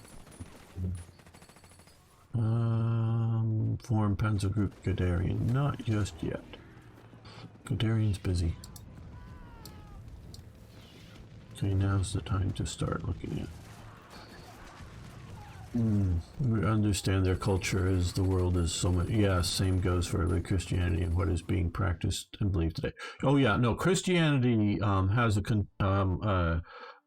Form Panzer Group Guderian, not just yet. Guderian's busy. Okay, now's the time to start looking at. We understand their culture as the world is so much. Yeah, same goes for the Christianity and what is being practiced and believed today. Oh yeah, no, Christianity has a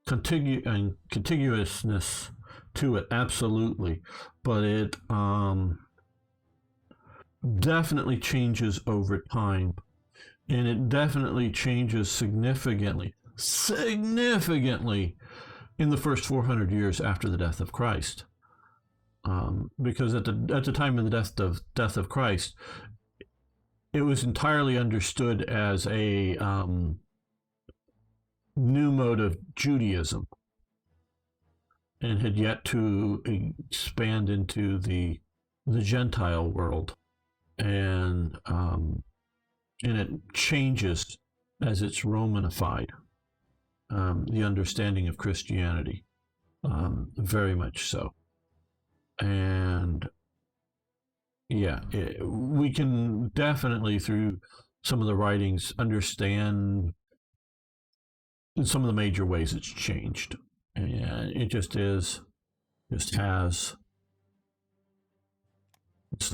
contiguousness to it, absolutely, but it definitely changes over time, and it definitely changes significantly in the first 400 years after the death of Christ. Because at the time of the death of Christ, it was entirely understood as a new mode of Judaism, and had yet to expand into the Gentile world, and it changes as it's Romanified. The understanding of Christianity, very much so. And yeah, we can definitely, through some of the writings, understand some of the major ways it's changed. And it just has, it's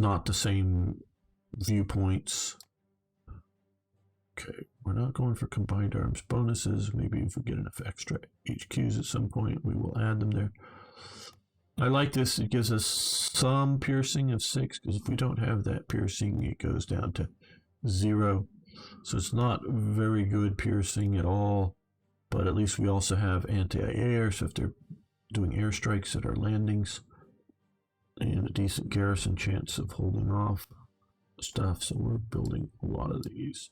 not the same viewpoints. Okay, we're not going for combined arms bonuses. Maybe if we get enough extra HQs at some point, we will add them there. I like this. It gives us some piercing of 6, because if we don't have that piercing, it goes down to 0. So it's not very good piercing at all, but at least we also have anti-air, so if they're doing airstrikes at our landings, and a decent garrison chance of holding off stuff. So we're building a lot of these.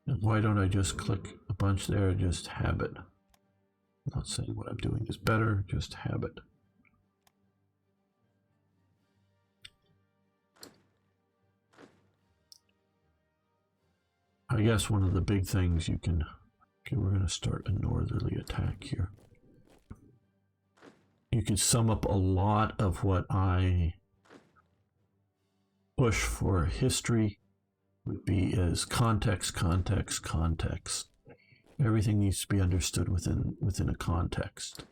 And why don't I just click a bunch there and just habit? I'm not saying what I'm doing is better, just habit. I guess one of the big things you can Okay, we're going to start a northerly attack here. You can sum up a lot of what I push for history would be as context, context, context. Everything needs to be understood within a context.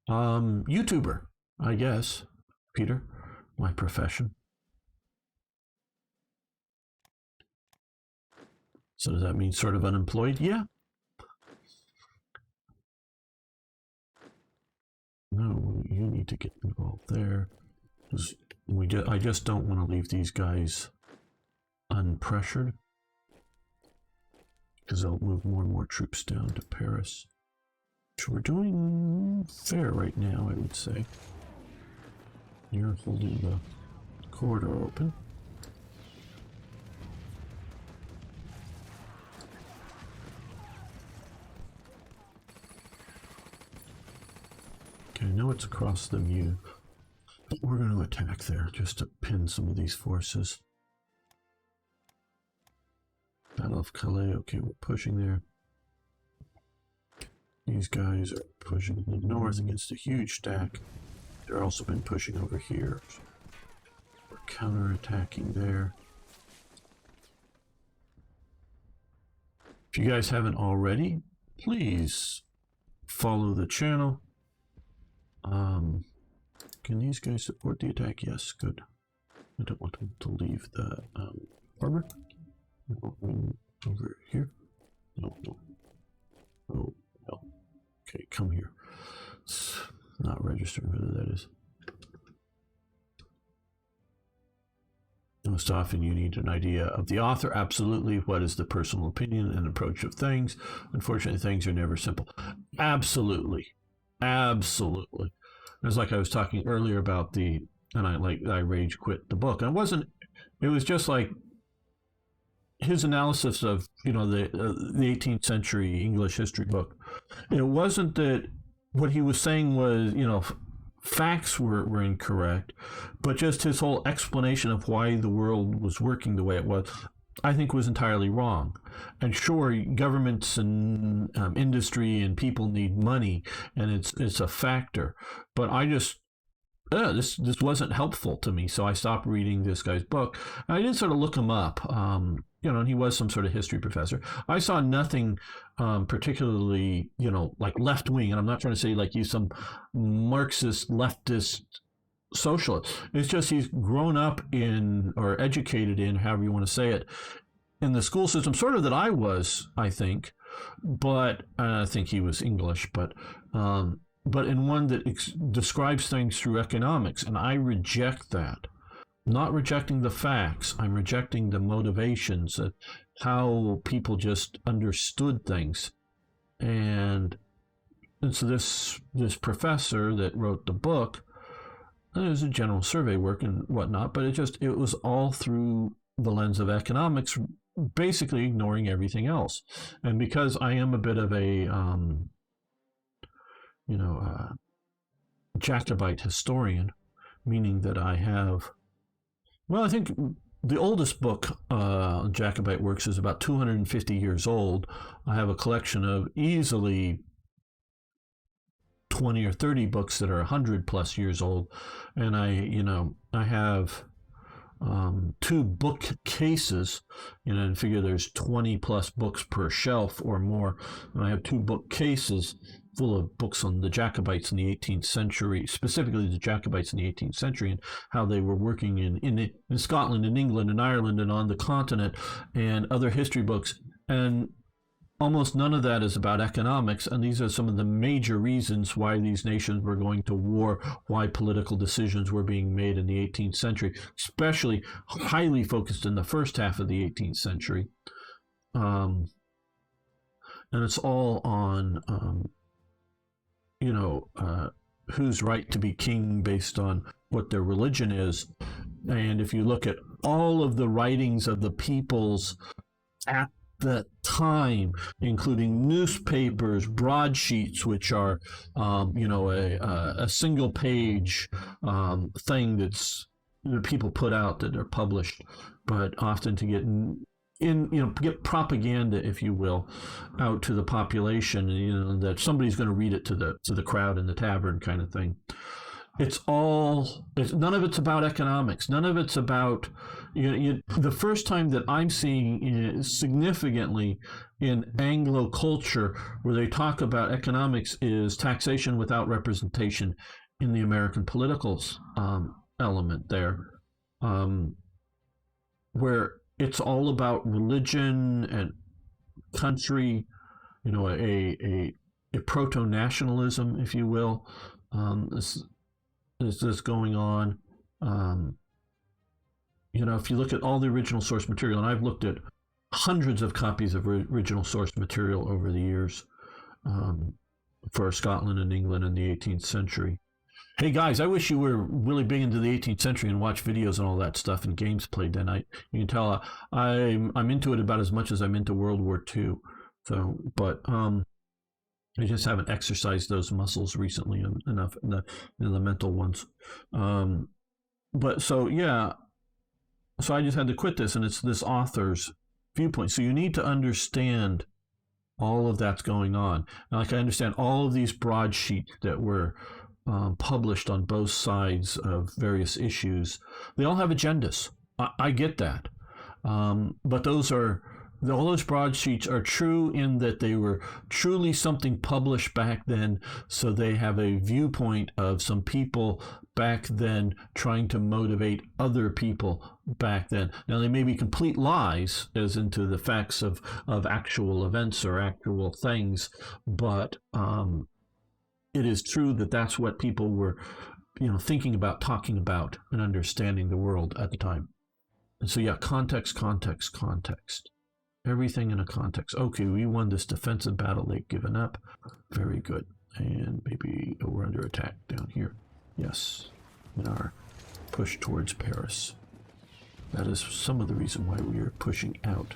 YouTuber, I guess, Peter, my profession. So does that mean sort of unemployed? Yeah. No, you need to get involved there. I just don't want to leave these guys unpressured, because they'll move more and more troops down to Paris. Which we're doing fair right now, I would say. You're holding the corridor open. Okay, I know it's across the Meuse, but we're going to attack there just to pin some of these forces. Battle of Calais, okay, we're pushing there. These guys are pushing in the north against a huge stack. They've also been pushing over here. So we're counterattacking there. If you guys haven't already, please follow the channel. Can these guys support the attack? Yes, good. I don't want them to leave the harbor. Over here. No. Oh, no. Okay, come here. It's not registering whether that is. Most often you need an idea of the author. Absolutely. What is the personal opinion and approach of things? Unfortunately, things are never simple. Absolutely. Absolutely. It's like I was talking earlier about I rage quit the book. It was just like his analysis of, the 18th century English history book. It wasn't that what he was saying was, facts were incorrect, but just his whole explanation of why the world was working the way it was, I think, was entirely wrong. And sure, governments and industry and people need money, and it's a factor. But I just this wasn't helpful to me, so I stopped reading this guy's book. And I did sort of look him up. And he was some sort of history professor. I saw nothing particularly, like left wing. And I'm not trying to say like he's some Marxist leftist socialist. It's just he's grown up in, or educated in, however you want to say it, in the school system, sort of that I was, I think. But I think he was English, but in one that describes things through economics, and I reject that. Not rejecting the facts, I'm rejecting the motivations, how people just understood things. And so this professor that wrote the book, it was a general survey work and whatnot, but it was all through the lens of economics, basically ignoring everything else. And because I am a bit of a Jacobite historian, meaning that I have, I think the oldest book Jacobite works is about 250 years old. I have a collection of easily 20 or 30 books that are 100 plus years old, and I have 2 bookcases, and figure there's 20 plus books per shelf or more, and I have 2 bookcases full of books on the Jacobites in the 18th century, specifically the Jacobites in the 18th century, and how they were working in Scotland and England and Ireland and on the continent, and other history books. And almost none of that is about economics, and these are some of the major reasons why these nations were going to war, why political decisions were being made in the 18th century, especially highly focused in the first half of the 18th century. And it's all on who's right to be king based on what their religion is. And if you look at all of the writings of the peoples at the time, including newspapers, broadsheets, which are, a single page thing that people put out that are published, but often to get propaganda, if you will, out to the population, that somebody's going to read it to the crowd in the tavern, kind of thing. None of it's about economics. None of it's about, the first time that I'm seeing is significantly in Anglo culture where they talk about economics is taxation without representation in the American political element there, where it's all about religion and country, a proto-nationalism, if you will. Is this going on? If you look at all the original source material, and I've looked at hundreds of copies of original source material over the years for Scotland and England in the 18th century. Hey guys, I wish you were really big into the 18th century and watch videos and all that stuff and games played then. You can tell I'm into it about as much as I'm into World War II. So, but I just haven't exercised those muscles recently enough in the mental ones. So I just had to quit this, and it's this author's viewpoint. So you need to understand all of that's going on. Now, like I understand all of these broadsheets that were published on both sides of various issues. They all have agendas. I get that. But all those broadsheets are true in that they were truly something published back then, so they have a viewpoint of some people back then trying to motivate other people back then. Now, they may be complete lies as into the facts of actual events or actual things, but it is true that that's what people were, thinking about, talking about, and understanding the world at the time. And so, context. Everything in a context. Okay, we won this defensive battle. They've given up. Very good. And maybe we're under attack down here. Yes. In our push towards Paris. That is some of the reason why we are pushing out.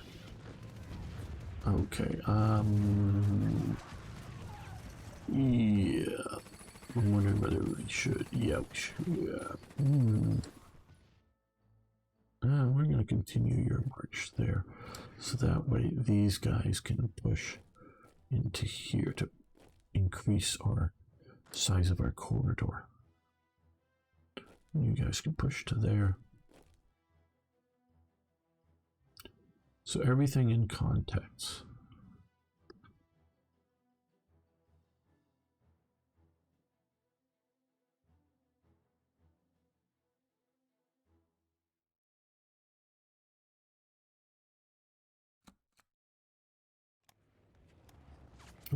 Okay. Yeah. I'm wondering whether we should. Yeah, we should. We're going to continue your march there. So that way these guys can push into here to increase our size of our corridor. You guys can push to there. So everything in context.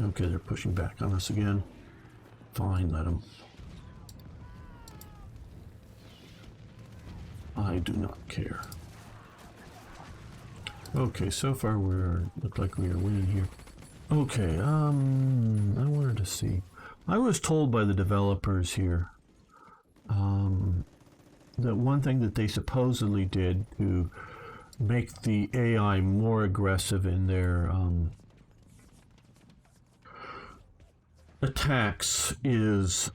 Okay, they're pushing back on us again. Fine, let them. I do not care. Okay, so far look like we are winning here. Okay, I wanted to see. I was told by the developers here that one thing that they supposedly did to make the AI more aggressive in their attacks is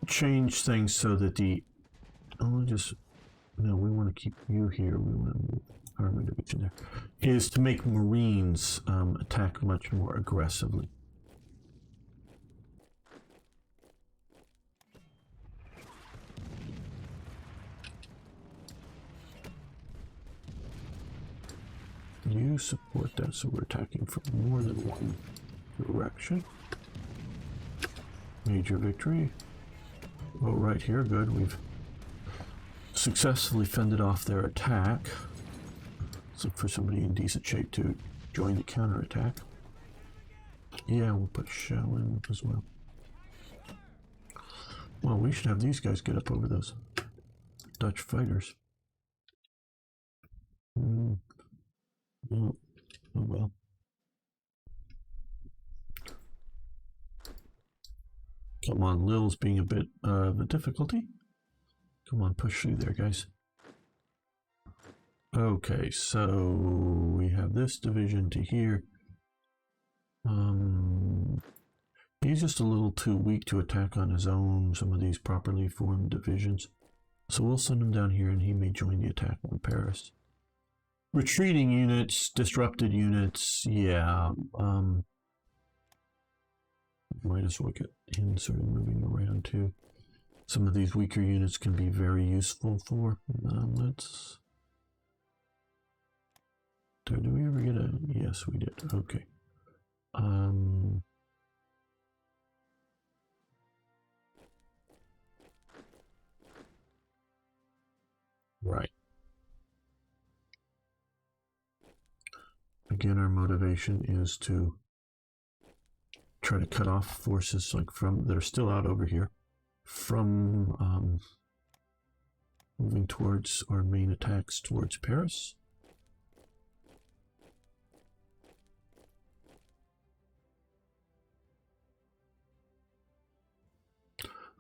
change things so that we want to keep you here. We want to move Army Division there. Is to make Marines attack much more aggressively. You support that, so we're attacking from more than one direction. Major victory. Oh, right here, good. We've successfully fended off their attack. Let's look for somebody in decent shape to join the counterattack. Yeah, we'll put Shell in as well. Well, we should have these guys get up over those Dutch fighters. Oh well. Come on, Lil's being a bit of a difficulty. Come on, push through there, guys. Okay, so we have this division to here. He's just a little too weak to attack on his own, some of these properly formed divisions. So we'll send him down here and he may join the attack on Paris. Retreating units, disrupted units, yeah. Might as well get him sort of moving around too. Some of these weaker units can be very useful for. Let's... Did we ever get a... Yes, we did. Okay. Right. Again, our motivation is to try to cut off forces like from that are still out over here from moving towards our main attacks towards Paris.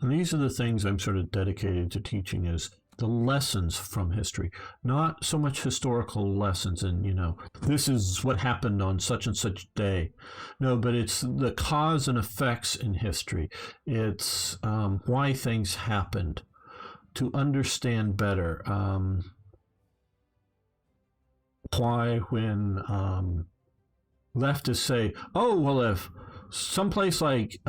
And these are the things I'm sort of dedicated to teaching, is the lessons from history, not so much historical lessons and, you know, this is what happened on such and such day. No, but it's the cause and effects in history. It's why things happened, to understand better why when leftists say, oh, well, if someplace like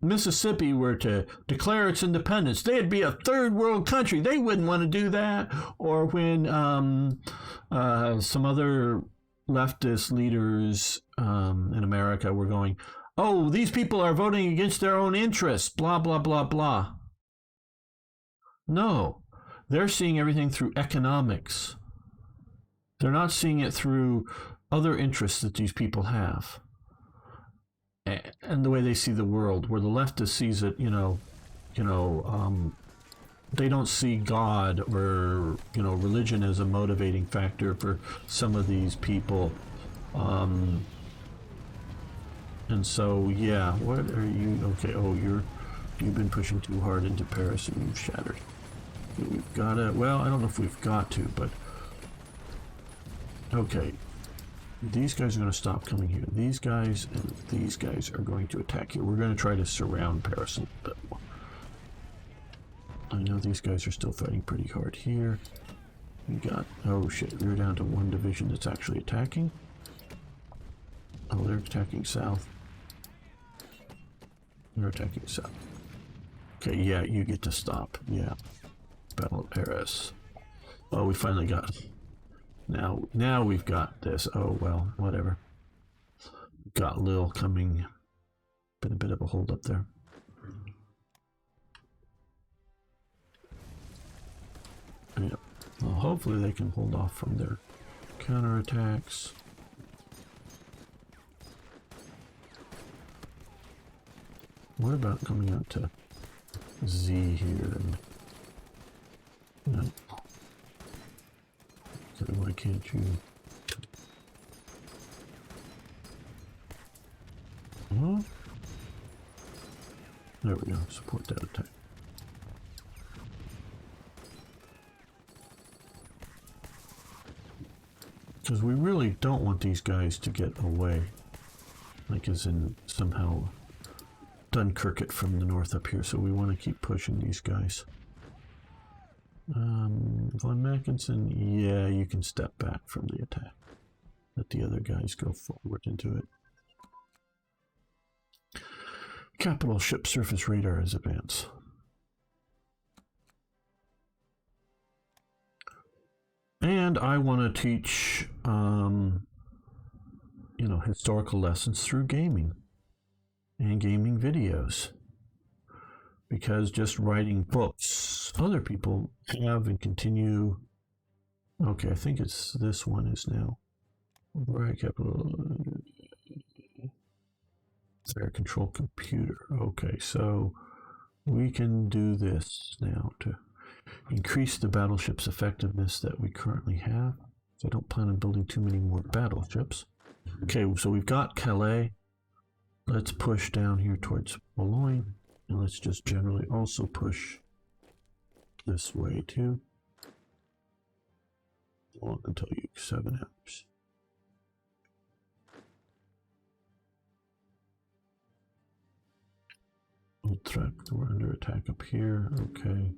Mississippi were to declare its independence, they'd be a third world country. They wouldn't want to do that. Or when some other leftist leaders in America were going, oh, these people are voting against their own interests, blah, blah, blah, blah. No, they're seeing everything through economics. They're not seeing it through other interests that these people have. And the way they see the world, where the leftist sees it, they don't see God or, religion as a motivating factor for some of these people. And so, yeah, what are you, okay, oh, you've been pushing too hard into Paris and you've shattered. We've got to, well, I don't know if we've got to, but, okay. These guys are going to stop coming here. These guys and these guys are going to attack here. We're going to try to surround Paris a little bit more. I know these guys are still fighting pretty hard here. We got, oh shit, we're down to one division that's actually attacking. Oh, they're attacking south. They're attacking south. Okay, yeah, you get to stop. Yeah. Battle of Paris. Oh, we finally got it. Now we've got this. Oh, well, whatever. Got Lille coming. Been a bit of a hold up there. Yeah. Well, hopefully they can hold off from their counterattacks. What about coming out to Z here? No. Why can't you? Huh? There we go. Support that attack. Because we really don't want these guys to get away. Like as in somehow Dunkirk it from the north up here. So we want to keep pushing these guys. Von Mackensen, yeah, you can step back from the attack. Let the other guys go forward into it. Capital ship surface radar is advanced. And I want to teach, historical lessons through gaming and gaming videos. Because just writing books, other people have and continue. Okay, I think it's this one is now. Right, capital. Air control computer. Okay, so we can do this now to increase the battleship's effectiveness that we currently have. So I don't plan on building too many more battleships. Okay, so we've got Calais. Let's push down here towards Boulogne. And let's just generally also push this way too. long until you 7 hours. Utrecht, we're under attack up here. Okay.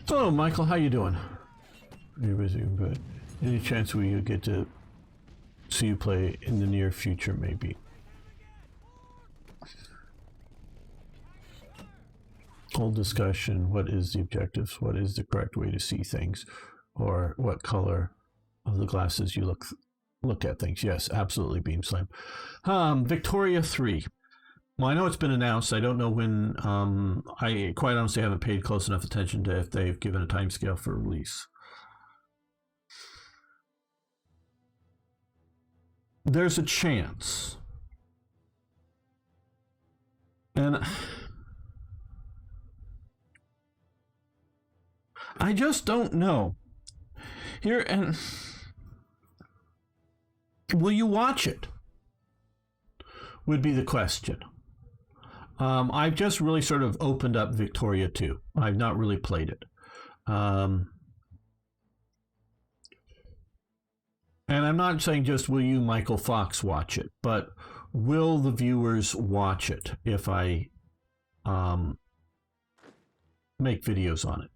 Hello, Michael. How you doing? You're busy, but any chance we get to see you play in the near future, maybe? Whole discussion. What is the objectives? What is the correct way to see things, or what color of the glasses you look at things? Yes, absolutely, Beam Slam. Victoria 3. Well, I know it's been announced. I don't know when. I quite honestly haven't paid close enough attention to if they've given a timescale for release. There's a chance. And I just don't know. Here, and will you watch it? Would be the question. I've just really sort of opened up Victoria 2. I've not really played it. And I'm not saying just will you, Michael Fox, watch it, but will the viewers watch it if I make videos on it?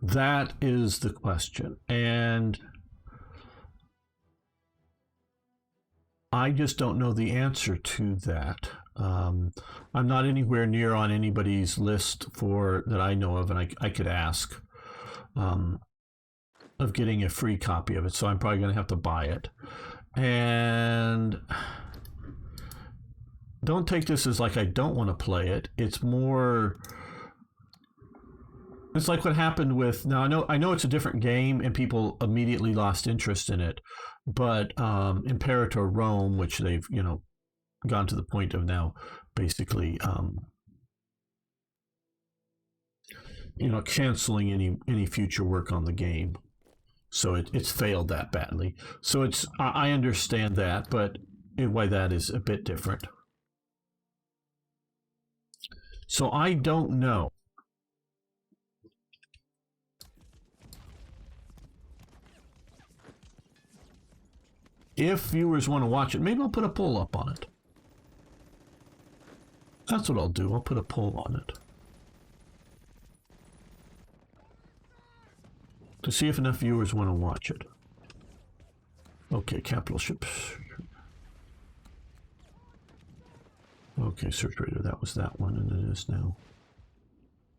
That is the question. And I just don't know the answer to that. I'm not anywhere near on anybody's list that I know of, and I could ask of getting a free copy of it. So I'm probably going to have to buy it. And don't take this as like I don't want to play it. It's more. It's like what happened with. Now I know it's a different game, and people immediately lost interest in it. But Imperator Rome, which they've gone to the point of now basically canceling any future work on the game, so it's failed that badly. So I understand that, but why that is a bit different. So I don't know. If viewers want to watch it, maybe I'll put a poll up on it. That's what I'll do. I'll put a poll on it to see if enough viewers want to watch it. Okay, capital ships. Okay, search radar. That was that one, and it is now.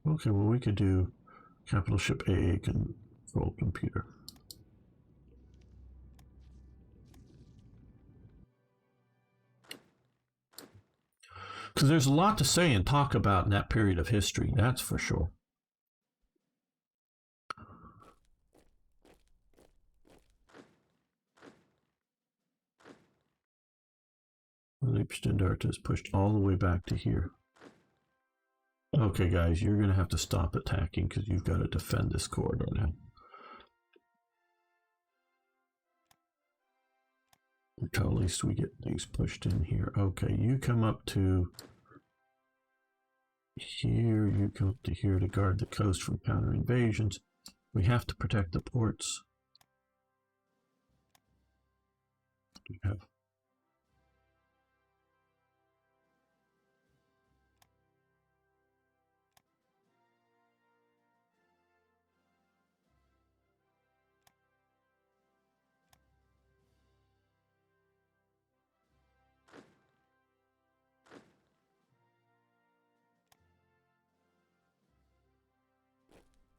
Okay, well, we could do capital ship AA control computer. Because there's a lot to say and talk about in that period of history, that's for sure. Leibstandarte is pushed all the way back to here. Okay, guys, you're going to have to stop attacking because you've got to defend this corridor now. Until at least we get things pushed in here. Okay, you come up to here, you come up to here to guard the coast from counter invasions. We have to protect the ports. We have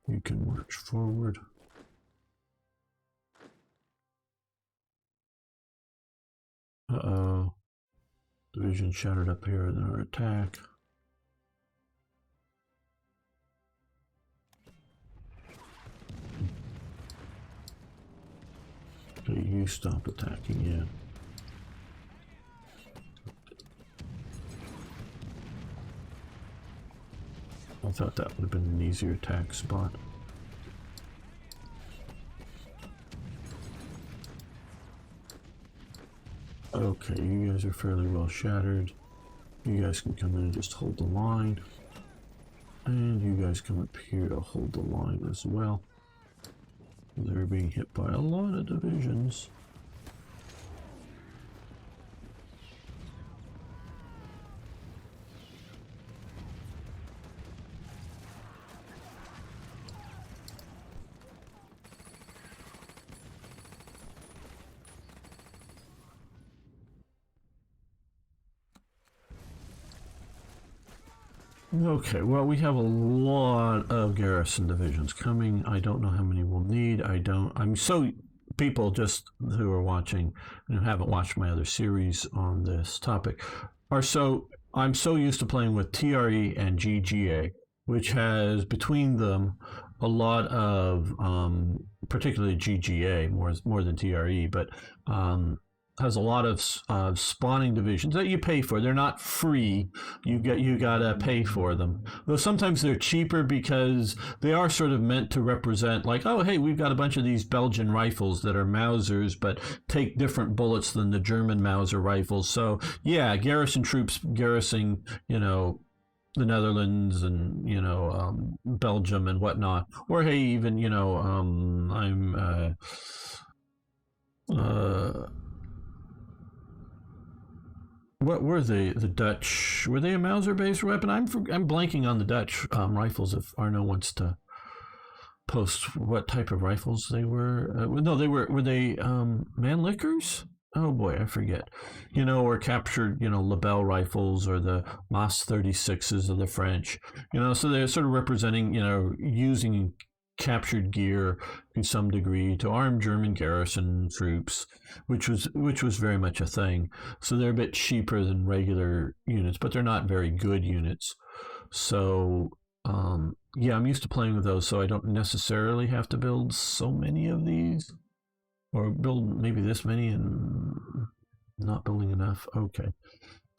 you can march forward. Uh-oh. Division shattered up here in our attack. Okay, you they stopped attacking, yeah. I thought that would have been an easier attack spot. Okay, you guys are fairly well shattered. You guys can come in and just hold the line. And you guys come up here to hold the line as well. They're being hit by a lot of divisions. Okay, well, we have a lot of garrison divisions coming. I don't know how many we'll need. People just who are watching and who haven't watched my other series on this topic I'm so used to playing with TRE and GGA, which has between them a lot of, particularly GGA more than TRE, but has a lot of spawning divisions that you pay for. They're not free. You gotta pay for them. Though sometimes they're cheaper because they are sort of meant to represent, like, oh hey, we've got a bunch of these Belgian rifles that are Mausers but take different bullets than the German Mauser rifles. So yeah, garrison troops garrisoning, the Netherlands and Belgium and whatnot, or hey, even what were they? The Dutch, were they a Mauser-based weapon? I'm blanking on the Dutch rifles. If Arno wants to post what type of rifles they were. No, were they Mannlichers? Oh boy, I forget. Or captured, Lebel rifles or the Mas 36s of the French. So they're sort of representing, using captured gear to some degree to arm German garrison troops, which was very much a thing. So they're a bit cheaper than regular units, but they're not very good units. So yeah, I'm used to playing with those, so I don't necessarily have to build so many of these, or build maybe this many and not building enough. Okay.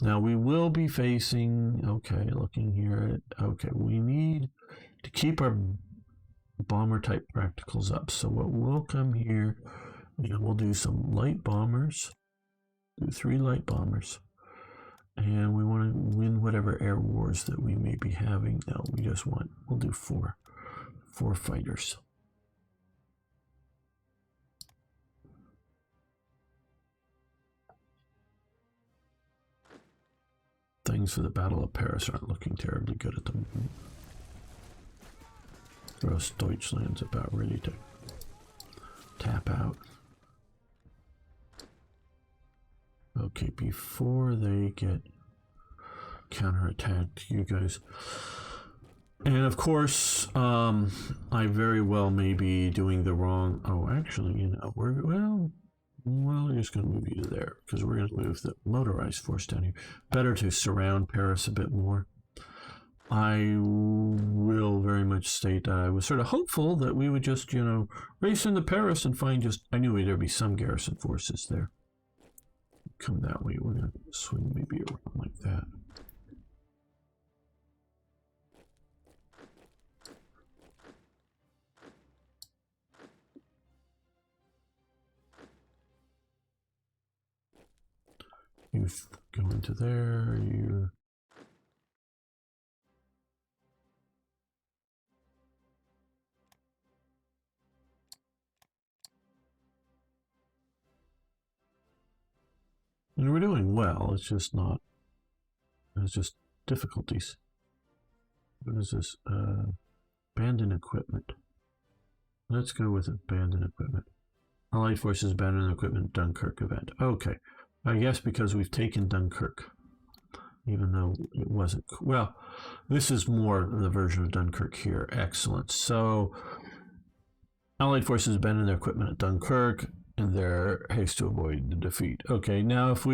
Now we will be facing, looking here at, we need to keep our bomber type practicals up. So what we'll come here and we'll do some light bombers, do 3 light bombers, and we want to win whatever air wars that we may be having. No, we'll do 4 fighters. Things for the Battle of Paris aren't looking terribly good at the moment. Gross Deutschland's about ready to tap out. Okay, before they get counterattacked, you guys. And of course, I very well may be doing the wrong. Oh, actually, we're just going to move you to there because we're going to move the motorized force down here. Better to surround Paris a bit more. I will very much state that I was sort of hopeful that we would just, race into Paris and find I knew there'd be some garrison forces there. Come that way, we're going to swing maybe around like that. You go into there, you... And we're doing well, it's just difficulties. What is this? Abandoned equipment. Let's go with abandoned equipment. Allied forces abandoned equipment Dunkirk event. Okay, I guess because we've taken Dunkirk, even though it wasn't. Well, this is more the version of Dunkirk here. Excellent. So, Allied forces abandoned their equipment at Dunkirk in their haste to avoid the defeat. Okay, now if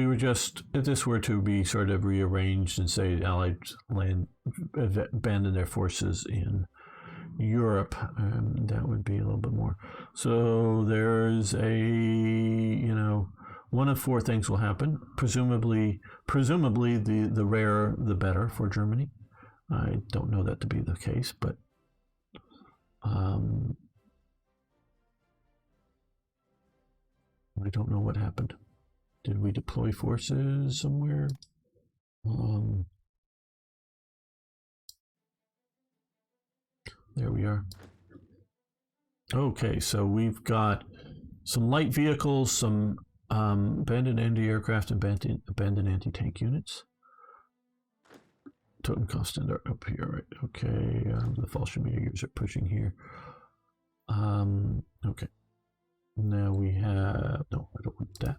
this were to be sort of rearranged and say Allied abandon their forces in Europe, that would be a little bit more. So there's a, you know, one of four things will happen. Presumably the rarer the better for Germany. I don't know that to be the case, but I don't know what happened. Did we deploy forces somewhere? There we are. Okay, so we've got some light vehicles, some abandoned anti-aircraft, and abandoned anti-tank units. Totenkopf are up here, right? Okay, the Fallschirmjägers are pushing here. Okay. Now we have, no, I don't want that.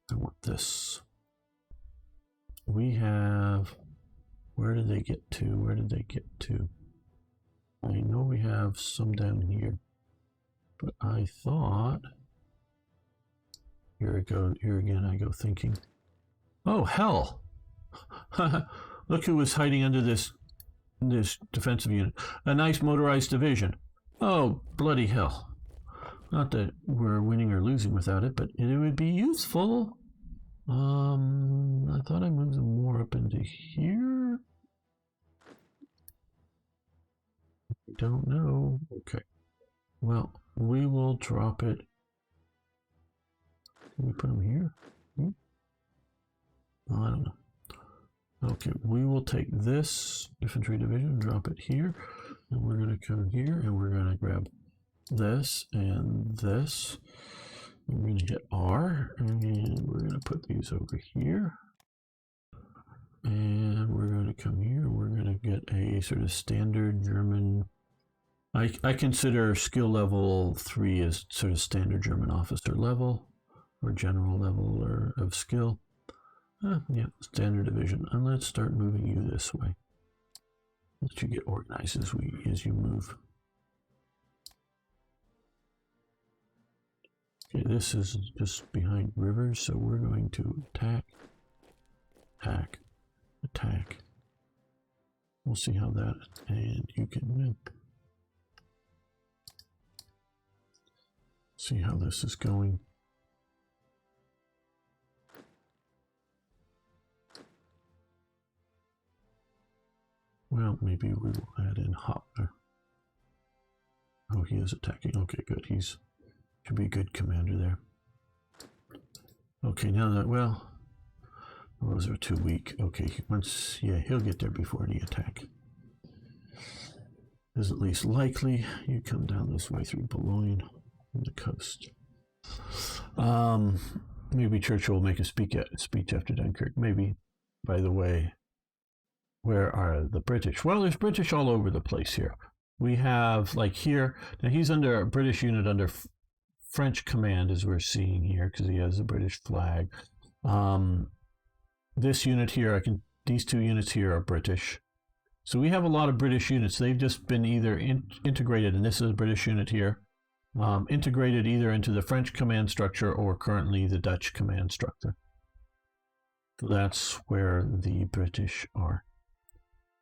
I want this. We have, where did they get to? Where did they get to? I know we have some down here, but I thought, here again I go thinking, oh hell, look who was hiding under this defensive unit, a nice motorized division. Oh bloody hell. Not that we're winning or losing without it, but it would be useful. I thought I moved them more up into here. I don't know. Okay. Well, we will drop it. Can we put them here? Oh, I don't know. Okay, we will take this infantry division, drop it here, and we're going to come here, and we're going to grab this and this. We're going to hit R, and we're going to put these over here. And we're going to come here. We're going to get a sort of standard German. I consider skill level 3 as sort of standard German officer level or general level or of skill. Yeah, standard division. And let's start moving you this way. Let you get organized as you move. Okay, this is just behind rivers, so we're going to attack, attack, attack. We'll see how that, and you can see how this is going. Well, maybe we will add in Hopner. Oh, he is attacking. Okay, good. He's should be a good commander there. Okay, now that, well, those are too weak. Okay, once, yeah, he'll get there before any attack. Is at least likely. You come down this way through Boulogne on the coast. Maybe Churchill will make a speech after Dunkirk. Maybe. By the way, where are the British? Well, there's British all over the place here. We have, like here, now he's under a British unit under French command, as we're seeing here, because he has a British flag. This unit here, these two units here are British. So we have a lot of British units. They've just been either integrated, and this is a British unit here, integrated either into the French command structure or currently the Dutch command structure. So that's where the British are.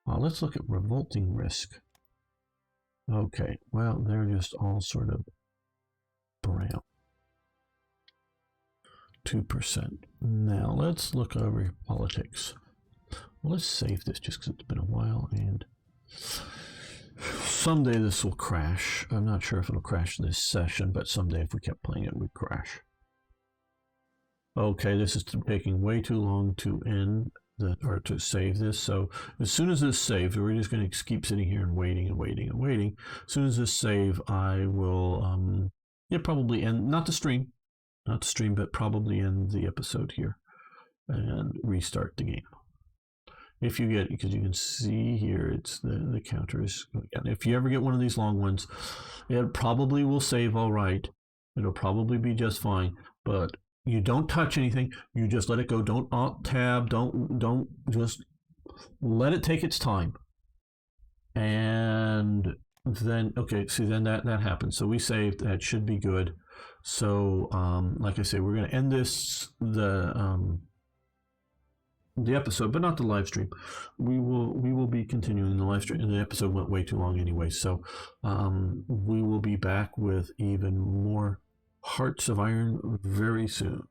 Let's look at revolting risk. Okay, well, they're just all sort of brown. 2%. Now let's look over politics. Well, let's save this just because it's been a while, and someday this will crash. I'm not sure if it'll crash this session, but someday if we kept playing it would crash. Okay, this is taking way too long to end or to save this. So as soon as this saves, we're just going to keep sitting here and waiting and waiting and waiting. As soon as this save, I will probably end, not the stream, but probably end the episode here and restart the game. If you get, because you can see here, it's the counter is going down. If you ever get one of these long ones, it probably will save all right. It'll probably be just fine, but you don't touch anything. You just let it go. Don't alt tab. Don't just let it take its time. And then, okay, see, then that happens. So we saved. That should be good. So, like I say, we're going to end this, the episode, but not the live stream. We will be continuing the live stream, and the episode went way too long anyway. So we will be back with even more Hearts of Iron very soon.